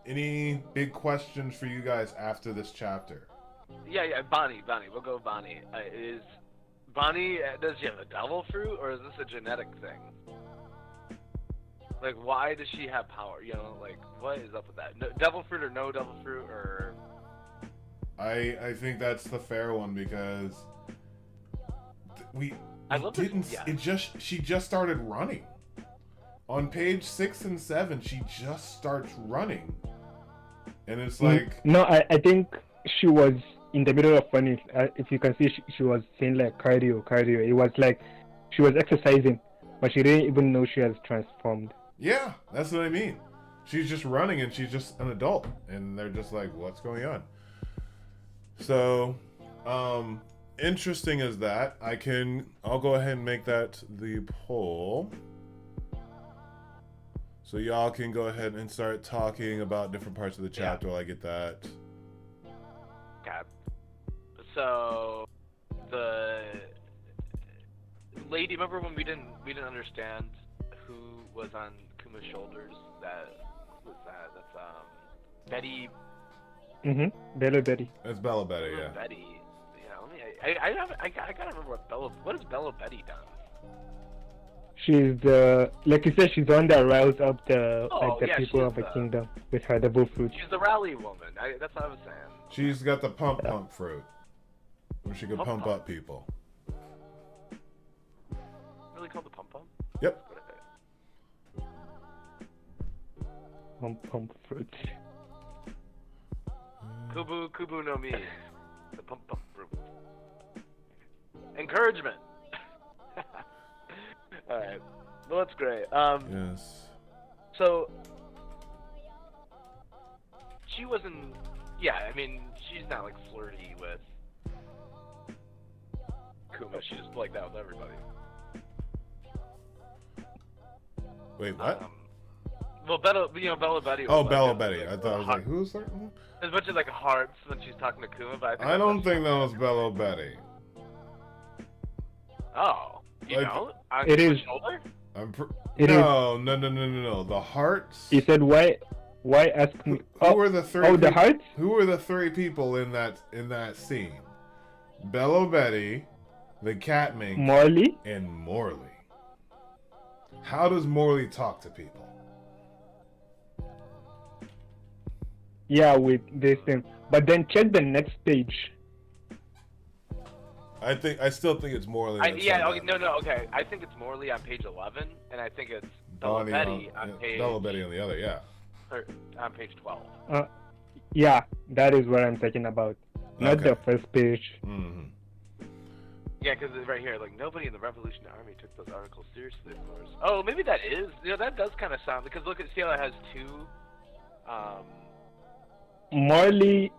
Any big questions for you guys after this chapter? Yeah, Bonnie, we'll go Bonnie. Is Bonnie, does she have a devil fruit, or is this a genetic thing? Like, why does she have power? You know, like, what is up with that? No, devil fruit or no devil fruit, or... I think that's the fair one, because she just started running. On page 6 and 7, she just starts running. And it's like... No, I think she was in the middle of running. If you can see, she was saying like cardio. It was like she was exercising, but she didn't even know she has transformed. Yeah, that's what I mean. She's just running and she's just an adult. And they're just like, what's going on? So, interesting as that. I'll go ahead and make that the poll. So y'all can go ahead and start talking about different parts of the chapter while I get that. Okay. So the lady, remember when we didn't understand who was on Kuma's shoulders? That's Betty. Bella Betty. That's Bella Betty, yeah. Betty. Yeah, I gotta remember what has Bella Betty done? She's like you said, she's the one that riles up the people of the kingdom with her devil fruit. She's the rally woman. That's what I was saying. She's got the pump fruit, where she can pump up people. Really called the pump? Yep. Pump fruit. Kubu no Mi. The pump fruit. Encouragement. Alright. Well, that's great. Yes. So, she wasn't... Yeah, I mean, she's not, like, flirty with Kuma. She's just like that with everybody. Wait, what? Well, Bella Betty was Bella Betty. I thought I was like, who's that? There's a bunch of, like, hearts when she's talking to Kuma, but I don't think that was Bella Betty. Oh. You know? On it is. Shoulder? No. The hearts. He said, "Why ask me?" Who were the three? The hearts. Who were the three people in that scene? Bella Betty, the Catmink, Morley, and Morley. How does Morley talk to people? Yeah, with this thing. But then check the next page. I still think it's Morley. Okay. I think it's Morley on page 11, and I think it's Bella Betty on the other, yeah. Or on page 12. Yeah, that is what I'm talking about. Not the first page. Mm-hmm. Yeah, because right here, like, nobody in the Revolutionary Army took those articles seriously, of course. Oh, maybe that is. That does kind of sound, because look at, see how it has two, Morley,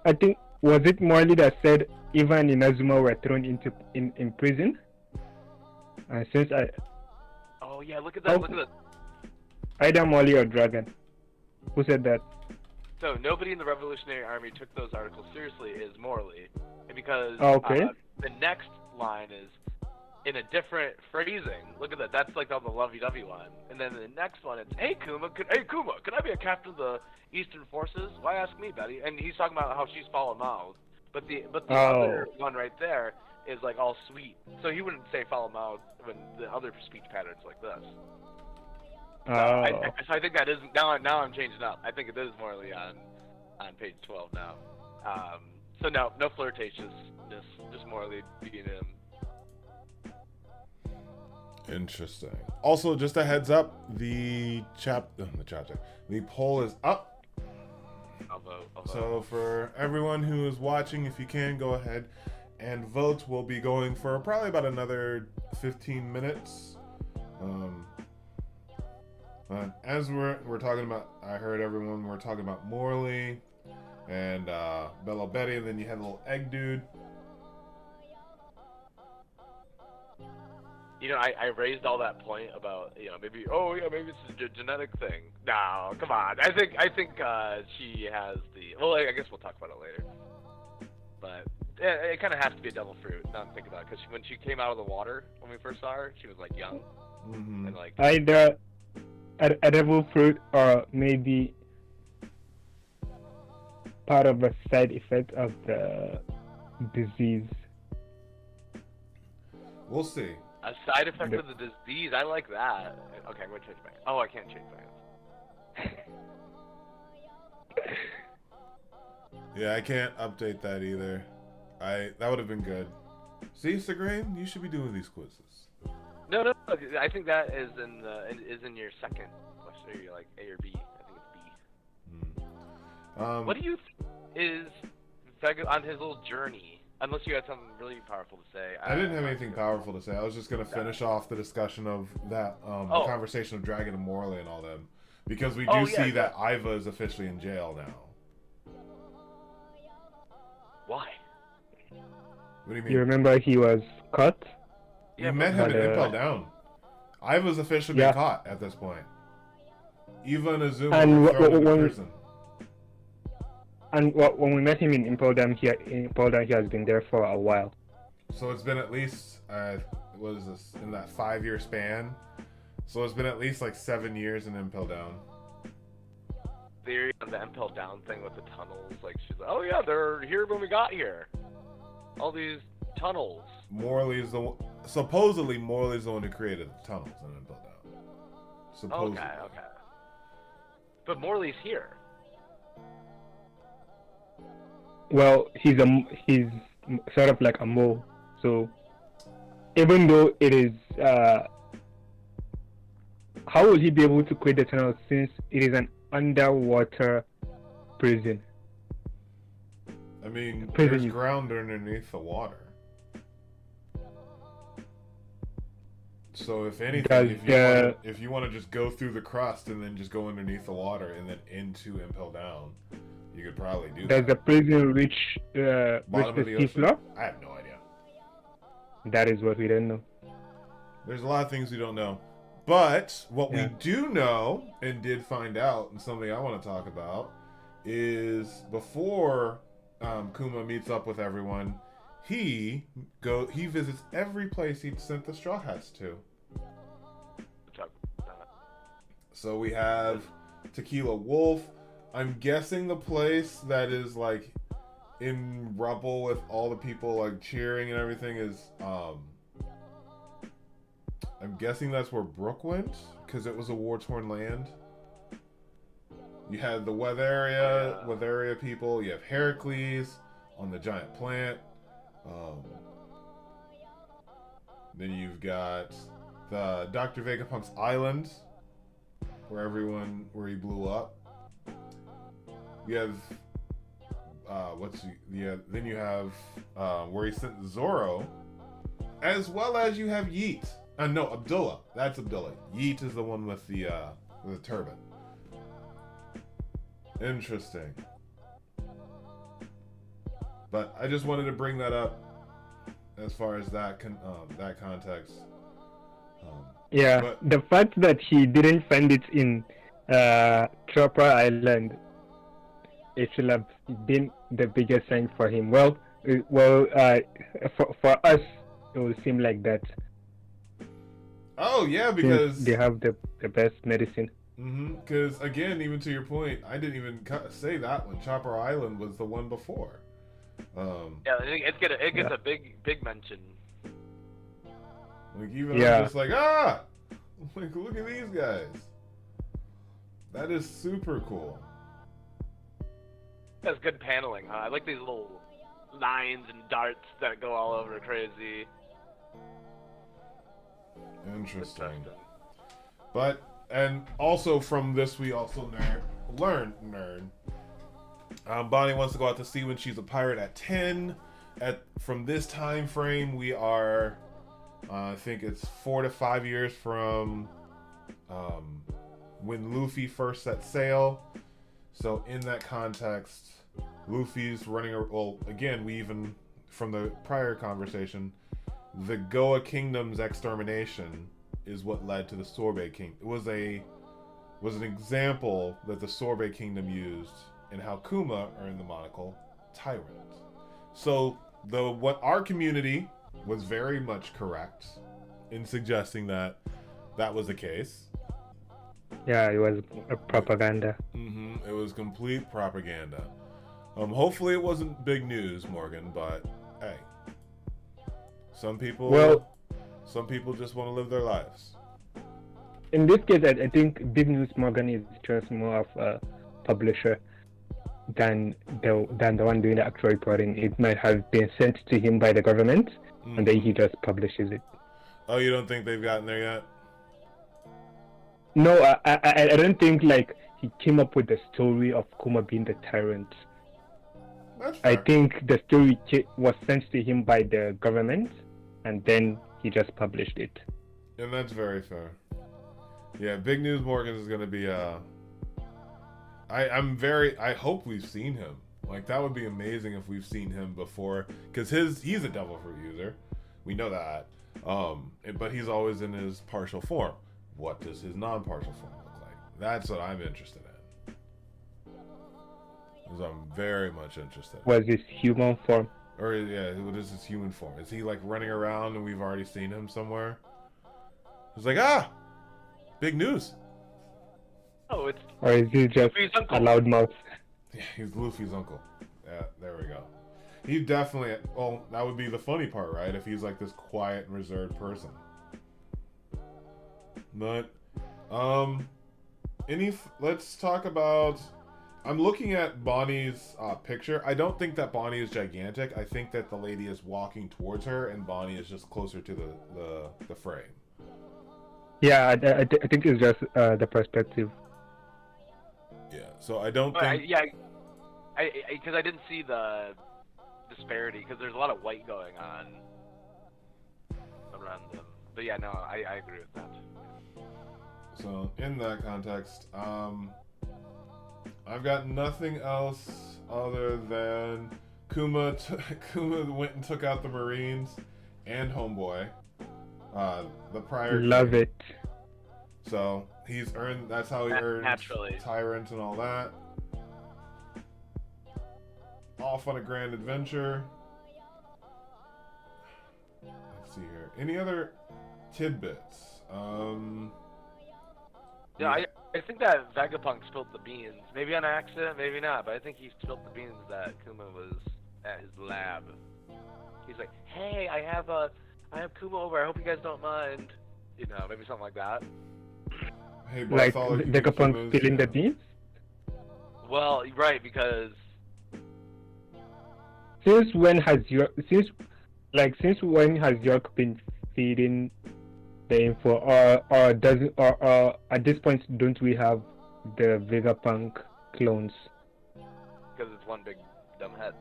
I think, was it Morley that said Ivan and Inazuma were thrown in prison? Since I... Oh, yeah, look at that, look at that. Either Morley or Dragon. Who said that? So nobody in the Revolutionary Army took those articles seriously is Morley, and because Okay. the next line is in a different phrasing. Look at that. That's like on the lovey-dovey one. And then the next one, it's, hey Kuma, can I be a captain of the Eastern Forces? Why ask me, Betty? And he's talking about how she's foul mouthed. But the other one right there is like all sweet. So he wouldn't say foul mouthed when the other speech patterns like this. So I think that is now I'm changing up. I think it is Morley on page 12 now. So no flirtatiousness, just Morley being him. Interesting. Also, just a heads up, the poll is up. I'll vote. So for everyone who is watching, if you can, go ahead and vote. We'll be going for probably about another 15 minutes. As we're talking about, I heard everyone we're talking about Morley and Bella Betty, and then you had a little egg dude. You know, I raised all that point about, you know, maybe it's a genetic thing. No, come on. I think she has the. Well, I guess we'll talk about it later. But it kind of has to be a devil fruit. Now I'm thinking about it, because when she came out of the water when we first saw her, she was like young and like. Either a devil fruit or maybe part of a side effect of the disease. We'll see. A side effect of the disease. I like that. Okay, I'm gonna change my. Oh, I can't change my answer. Yeah, I can't update that either. That would have been good. See, Segrain, you should be doing these quizzes. No. I think that is in your second question. You're like A or B. I think it's B. What do you think is Vega on his little journey? Unless you had something really powerful to say. I didn't have anything powerful to say. I was just going to finish off the discussion of that the conversation of Dragon and Morley and all them. Because we do see that Iva is officially in jail now. Why? What do you mean? You remember he was caught? You met him in Impel Down. Iva's officially been caught at this point. Eva and Azuma were thrown into prison. And when we met him in Impel Down, he has been there for a while. So it's been at least, what is this, in that 5-year span? So it's been at least like 7 years in Impel Down. Theory on the Impel Down thing with the tunnels, like she's like, oh yeah, they're here when we got here. All these tunnels. Supposedly Morley's the one who created the tunnels in Impel Down. Supposedly. Okay. But Morley's here. Well, he's sort of like a mole. So even though it is, how will he be able to create the tunnel since it is an underwater prison? I mean, there's ground underneath the water. So if anything, if you want to just go through the crust and then just go underneath the water and then into Impel Down, you could probably do that. Does the prison reach the sea floor? I have no idea. That is what we don't know. There's a lot of things we don't know. But what we do know and did find out, and something I want to talk about, is before Kuma meets up with everyone, he visits every place he sent the Straw Hats to. So we have Tequila Wolf. I'm guessing the place that is like in rubble with all the people like cheering and everything is I'm guessing that's where Brook went, because it was a war-torn land. You had the Weatheria people. You have Heracles on the giant plant. Then you've got the Dr. Vegapunk's island, where he blew up. You have then you have where he sent Zoro, as well as you have Yeet. No, Abdullah. That's Abdullah. Yeet is the one with the turban. Interesting. But I just wanted to bring that up as far as that context. But the fact that he didn't find it in Chopper Island it should have been the biggest sign for him. For us, it will seem like that. Oh yeah, Since because they have the best medicine. Because again, even to your point, I didn't even say that one. Chopper Island was the one before. Yeah, it gets a big mention. Like even I'm just like like look at these guys. That is super cool. That's good paneling, huh? I like these little lines and darts that go all over crazy. Interesting. But and also from this we also learn. Bonnie wants to go out to sea when she's a pirate at 10. From this time frame, we are, I think it's 4 to 5 years from when Luffy first set sail. So in that context, Luffy's running. Well, again, we even from the prior conversation, the Goa Kingdom's extermination is what led to the Sorbet Kingdom. It was an example that the Sorbet Kingdom used in how Kuma earned the monocle Tyrant. So what our community was very much correct in suggesting that was the case. Yeah, it was a propaganda. It was complete propaganda. Hopefully it wasn't big news, Morgan, but hey. Some people just want to live their lives. In this case, I think Big News Morgan is just more of a publisher than the one doing the actual reporting. It might have been sent to him by the government, and then he just publishes it. Oh, you don't think they've gotten there yet? No, I don't think like he came up with the story of Kuma being the tyrant. That's fair. I think the story was sent to him by the government, and then he just published it. And that's very fair. Yeah, Big News Morgan is gonna be I hope we've seen him. Like that would be amazing if we've seen him before, because he's a devil fruit user. We know that. But he's always in his partial form. What does his non-partial form look like? That's what I'm interested in. Because I'm very much interested. Was his human form? Or yeah, what is his human form? Is he like running around and we've already seen him somewhere? It's like big news. Oh, it's. Or is he just a loudmouth? Yeah, he's Luffy's uncle. Yeah, there we go. He definitely. Well, that would be the funny part, right? If he's like this quiet and reserved person. But, let's talk about. I'm looking at Bonnie's picture. I don't think that Bonnie is gigantic. I think that the lady is walking towards her, and Bonnie is just closer to the frame. Yeah, I think it's just the perspective. Yeah, so I don't think. Because I didn't see the disparity, because there's a lot of white going on around them. But yeah, no, I agree with that. So in that context, I've got nothing else other than Kuma went and took out the Marines and Homeboy. The prior Love it. So he's earned. That's how he earned Naturally. Tyrant and all that. Off on a grand adventure. Let's see here. Any other tidbits? Yeah, I think that Vegapunk spilled the beans. Maybe on accident, maybe not, but I think he spilled the beans that Kuma was at his lab. He's like, hey, I have Kuma over, I hope you guys don't mind. You know, maybe something like that. Hey, like Vegapunk spilling the beans? Well, right, because... Since when has York been feeding the info, or at this point don't we have the Vegapunk clones? Because it's one big dumb head.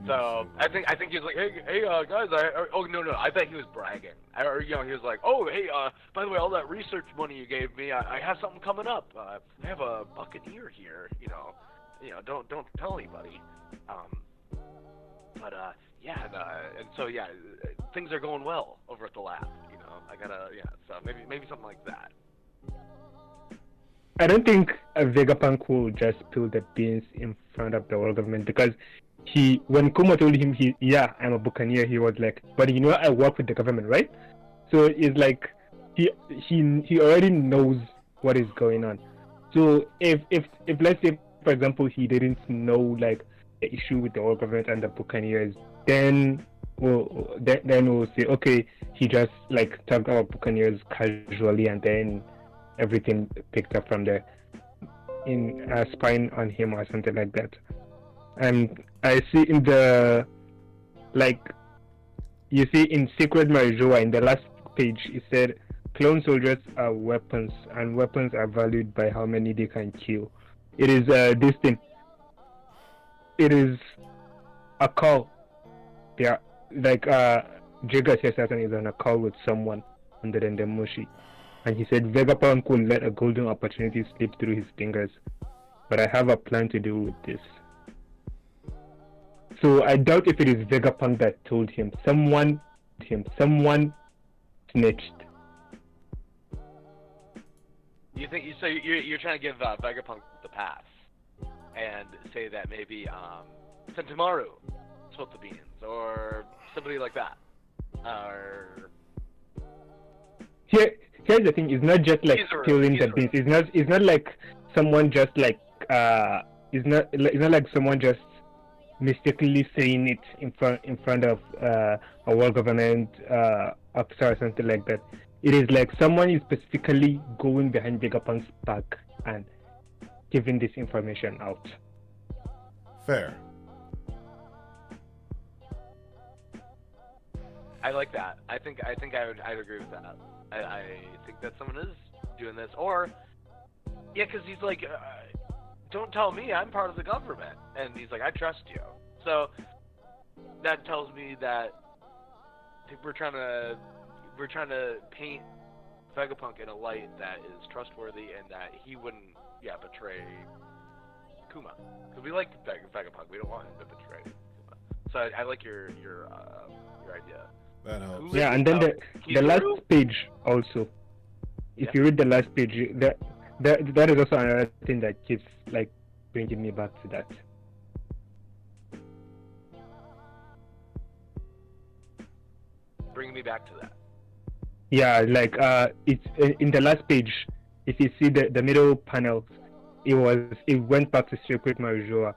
So I think he was like, hey guys, no, I bet he was bragging. He was like, oh hey, by the way, all that research money you gave me, I have something coming up. I have a buccaneer here. Don't tell anybody. And so things are going well over at the lab. I gotta so maybe something like that. I don't think a Vegapunk will just spill the beans in front of the world government because when Kuma told him yeah, I'm a buccaneer, he was like, but I work with the government, right? So it's like he already knows what is going on. So if let's say, for example, he didn't know like the issue with the world government and the buccaneers, then we'll say, okay, he just like talked about buccaneers casually, and then everything picked up from there in spying on him or something like that. And I see in the you see in Secret Marijoa in the last page it said clone soldiers are weapons and weapons are valued by how many they can kill. It is this thing. It is a call. Yeah, like Jiga Sasatan is on a call with someone under the Mushi. And he said Vegapunk will let a golden opportunity slip through his fingers. But I have a plan to deal with this. So I doubt if it is Vegapunk that told him. Someone snitched. You think so? You're trying to give Vegapunk the pass and say that maybe Sentamaru spilled the beans or somebody like that, or Here's the thing: it's not just like spilling the beans. It's not like someone just like it's not like someone just mistakenly saying it in front of a world government officer or something like that. It is like someone is specifically going behind Vegapunk's back and giving this information out. Fair. I like that. I'd agree with that. I think that someone is doing this, or yeah, because he's like, don't tell me, I'm part of the government, and he's like, I trust you. So that tells me that we're trying to paint Vegapunk in a light that is trustworthy and that he wouldn't betray Kuma, because we like Vegapunk. We don't want him to betray Kuma. So I like your idea. That helps. Yeah, and then the last page also. If you read the last page, that is also another thing that keeps like bringing me back to that. Bring me back to that. Yeah, like it's in the last page. If you see the middle panel, it went back to Secret Marijoa,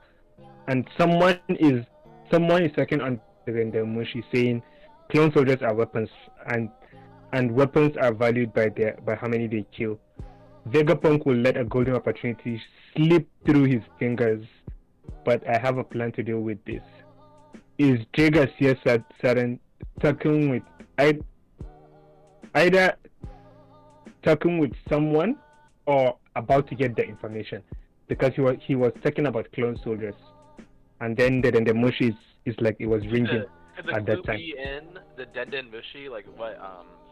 and someone is talking on the Mushi saying clone soldiers are weapons and weapons are valued by how many they kill. Vegapunk will let a golden opportunity slip through his fingers, but I have a plan to deal with this. Is Jiga Sasatan talking with either talking with someone or about to get the information, because he was talking about clone soldiers, and then the Mushi is like it was ringing at that time. Be in the Denden Mushi, like what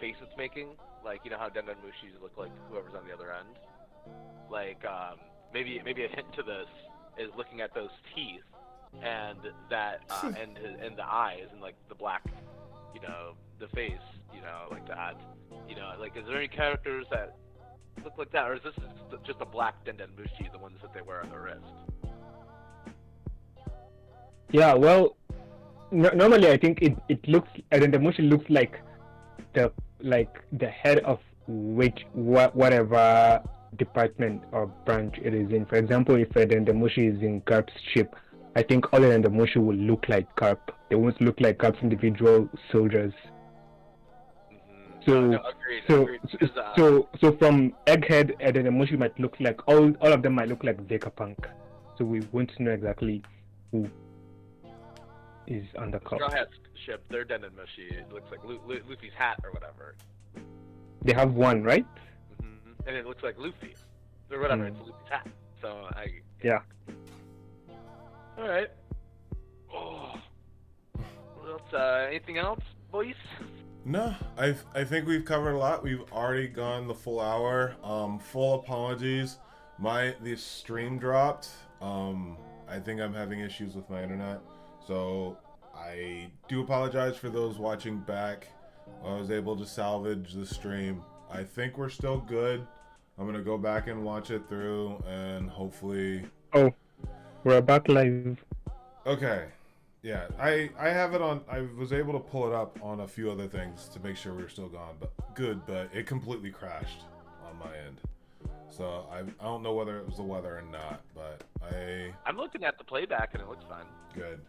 face it's making, like you know how Denden Mushis look like whoever's on the other end. Like maybe a hint to this is looking at those teeth and that and the eyes and like the black, the face, like that. Like is there any characters that look like that, or is this just a black Denden Mushi, the ones that they wear on their wrist? Yeah, well, normally I think it looks, and then the Mushi looks like the head of whatever department or branch it is in. For example, if the Mushi is in Garp's ship, I think all the Mushi will look like Garp. They won't look like Garp's individual soldiers. Agreed. So from Egghead, and then the Mushi might look like all of them might look like Vegapunk. So we won't know exactly who is on the call. Straw Hat's ship, their Denden Mushi, it looks like Luffy's hat or whatever. They have one, right? Mm-hmm. And it looks like Luffy. Or whatever, it's Luffy's hat. So Yeah. Alright. Oh. What else? Anything else, boys? No, I think we've covered a lot. We've already gone the full hour. Full apologies. The stream dropped. I think I'm having issues with my internet. So I do apologize for those watching back. I was able to salvage the stream. I think we're still good. I'm gonna go back and watch it through, and hopefully. Oh, we're back live. Okay. Yeah, I have it on. I was able to pull it up on a few other things to make sure we were still gone, but good. But it completely crashed on my end, so I don't know whether it was the weather or not. But I'm looking at the playback and it looks fine. Good.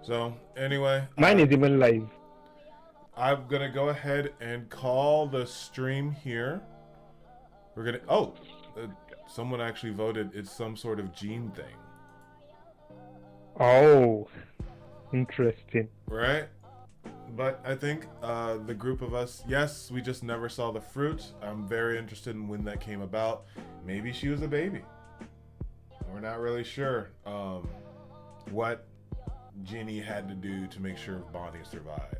So anyway, Mine is even live. I'm gonna go ahead and call the stream here. We're gonna. Oh, someone actually voted. It's some sort of gene thing. Oh, interesting. Right? But I think the group of us, yes, we just never saw the fruit. I'm very interested in when that came about. Maybe she was a baby. We're not really sure what Ginny had to do to make sure Bonnie survived.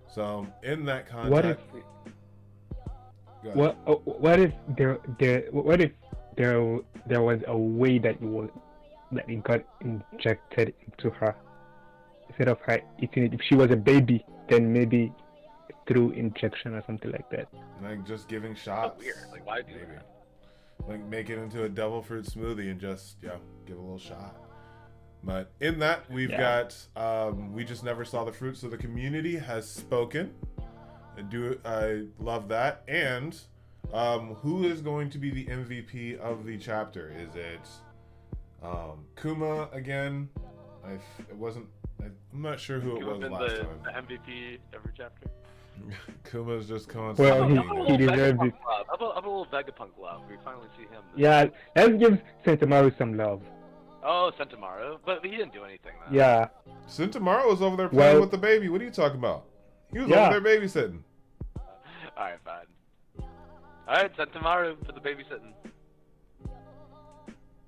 So in that context, what if there was a way that it got injected into her instead of her eating it? If she was a baby, then maybe through injection or something like that. like just giving shots. That's weird. Like, why do Maybe. that? Like make it into a devil fruit smoothie and just give a little shot. But in that we've got we just never saw the fruit, so the community has spoken. I love that. And who is going to be the MVP of the chapter? Is it Kuma again? I'm not sure who it was last time. The MVP every chapter. Kuma's just constantly. Well, he deserves it. How about a little Vegapunk love? We finally see him. Yeah, let's give Sentamaru some love. Oh, Sentamaru, but he didn't do anything. Though. Yeah. Sentamaru was over there playing with the baby. What are you talking about? He was over there babysitting. Alright, fine. Alright, Sentamaru for the babysitting.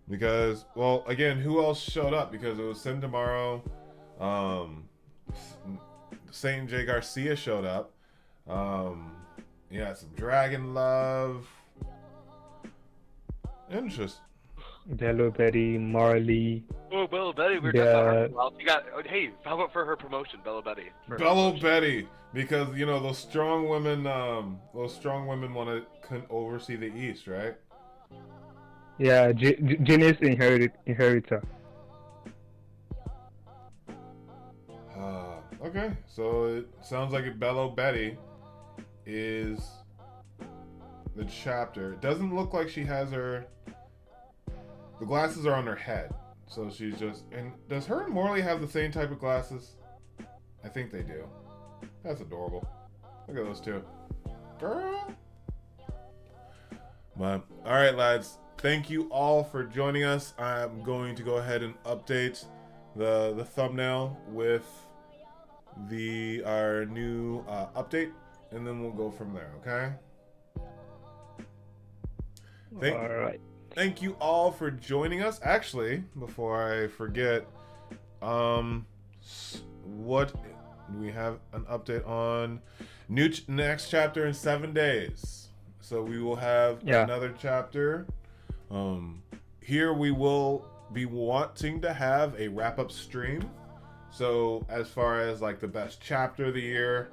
Because, well, again, who else showed up? Because it was Sentamaru, Saint J. Garcia showed up. Some Dragon Love. Interesting. Bello Betty, Marley. Oh, Bello Betty, we were talking about her. Well, hey, how about for her promotion, Bello Betty? Bello Betty, because those strong women want to oversee the East, right? Yeah, Jinny's inheritor. Okay, so it sounds like Bello Betty is the chapter. It doesn't look like she has her. The glasses are on her head, so she's just. And does her and Morley have the same type of glasses? I think they do. That's adorable. Look at those two. Girl. But all right, lads. Thank you all for joining us. I'm going to go ahead and update the thumbnail with our new update, and then we'll go from there. Okay. All right. Thank you all for joining us. Actually, before I forget, what do we have an update on? Next chapter in 7 days. So we will have another chapter. Here we will be wanting to have a wrap-up stream. So as far as like the best chapter of the year,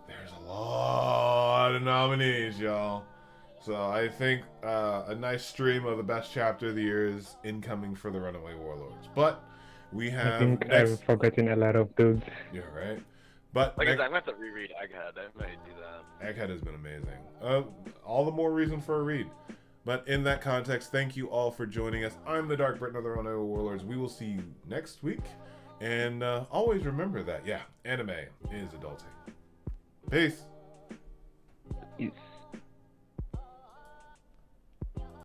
there's a lot of nominees, y'all. So I think a nice stream of the best chapter of the year is incoming for the Runaway Warlords. But we have. I think I've forgotten a lot of those. Yeah, right. But like I said, I'm gonna have to reread Egghead. I might do that. Egghead has been amazing. All the more reason for a read. But in that context, thank you all for joining us. I'm the DarkBriton of the Runaway Warlords. We will see you next week. And always remember that, anime is adulting. Peace.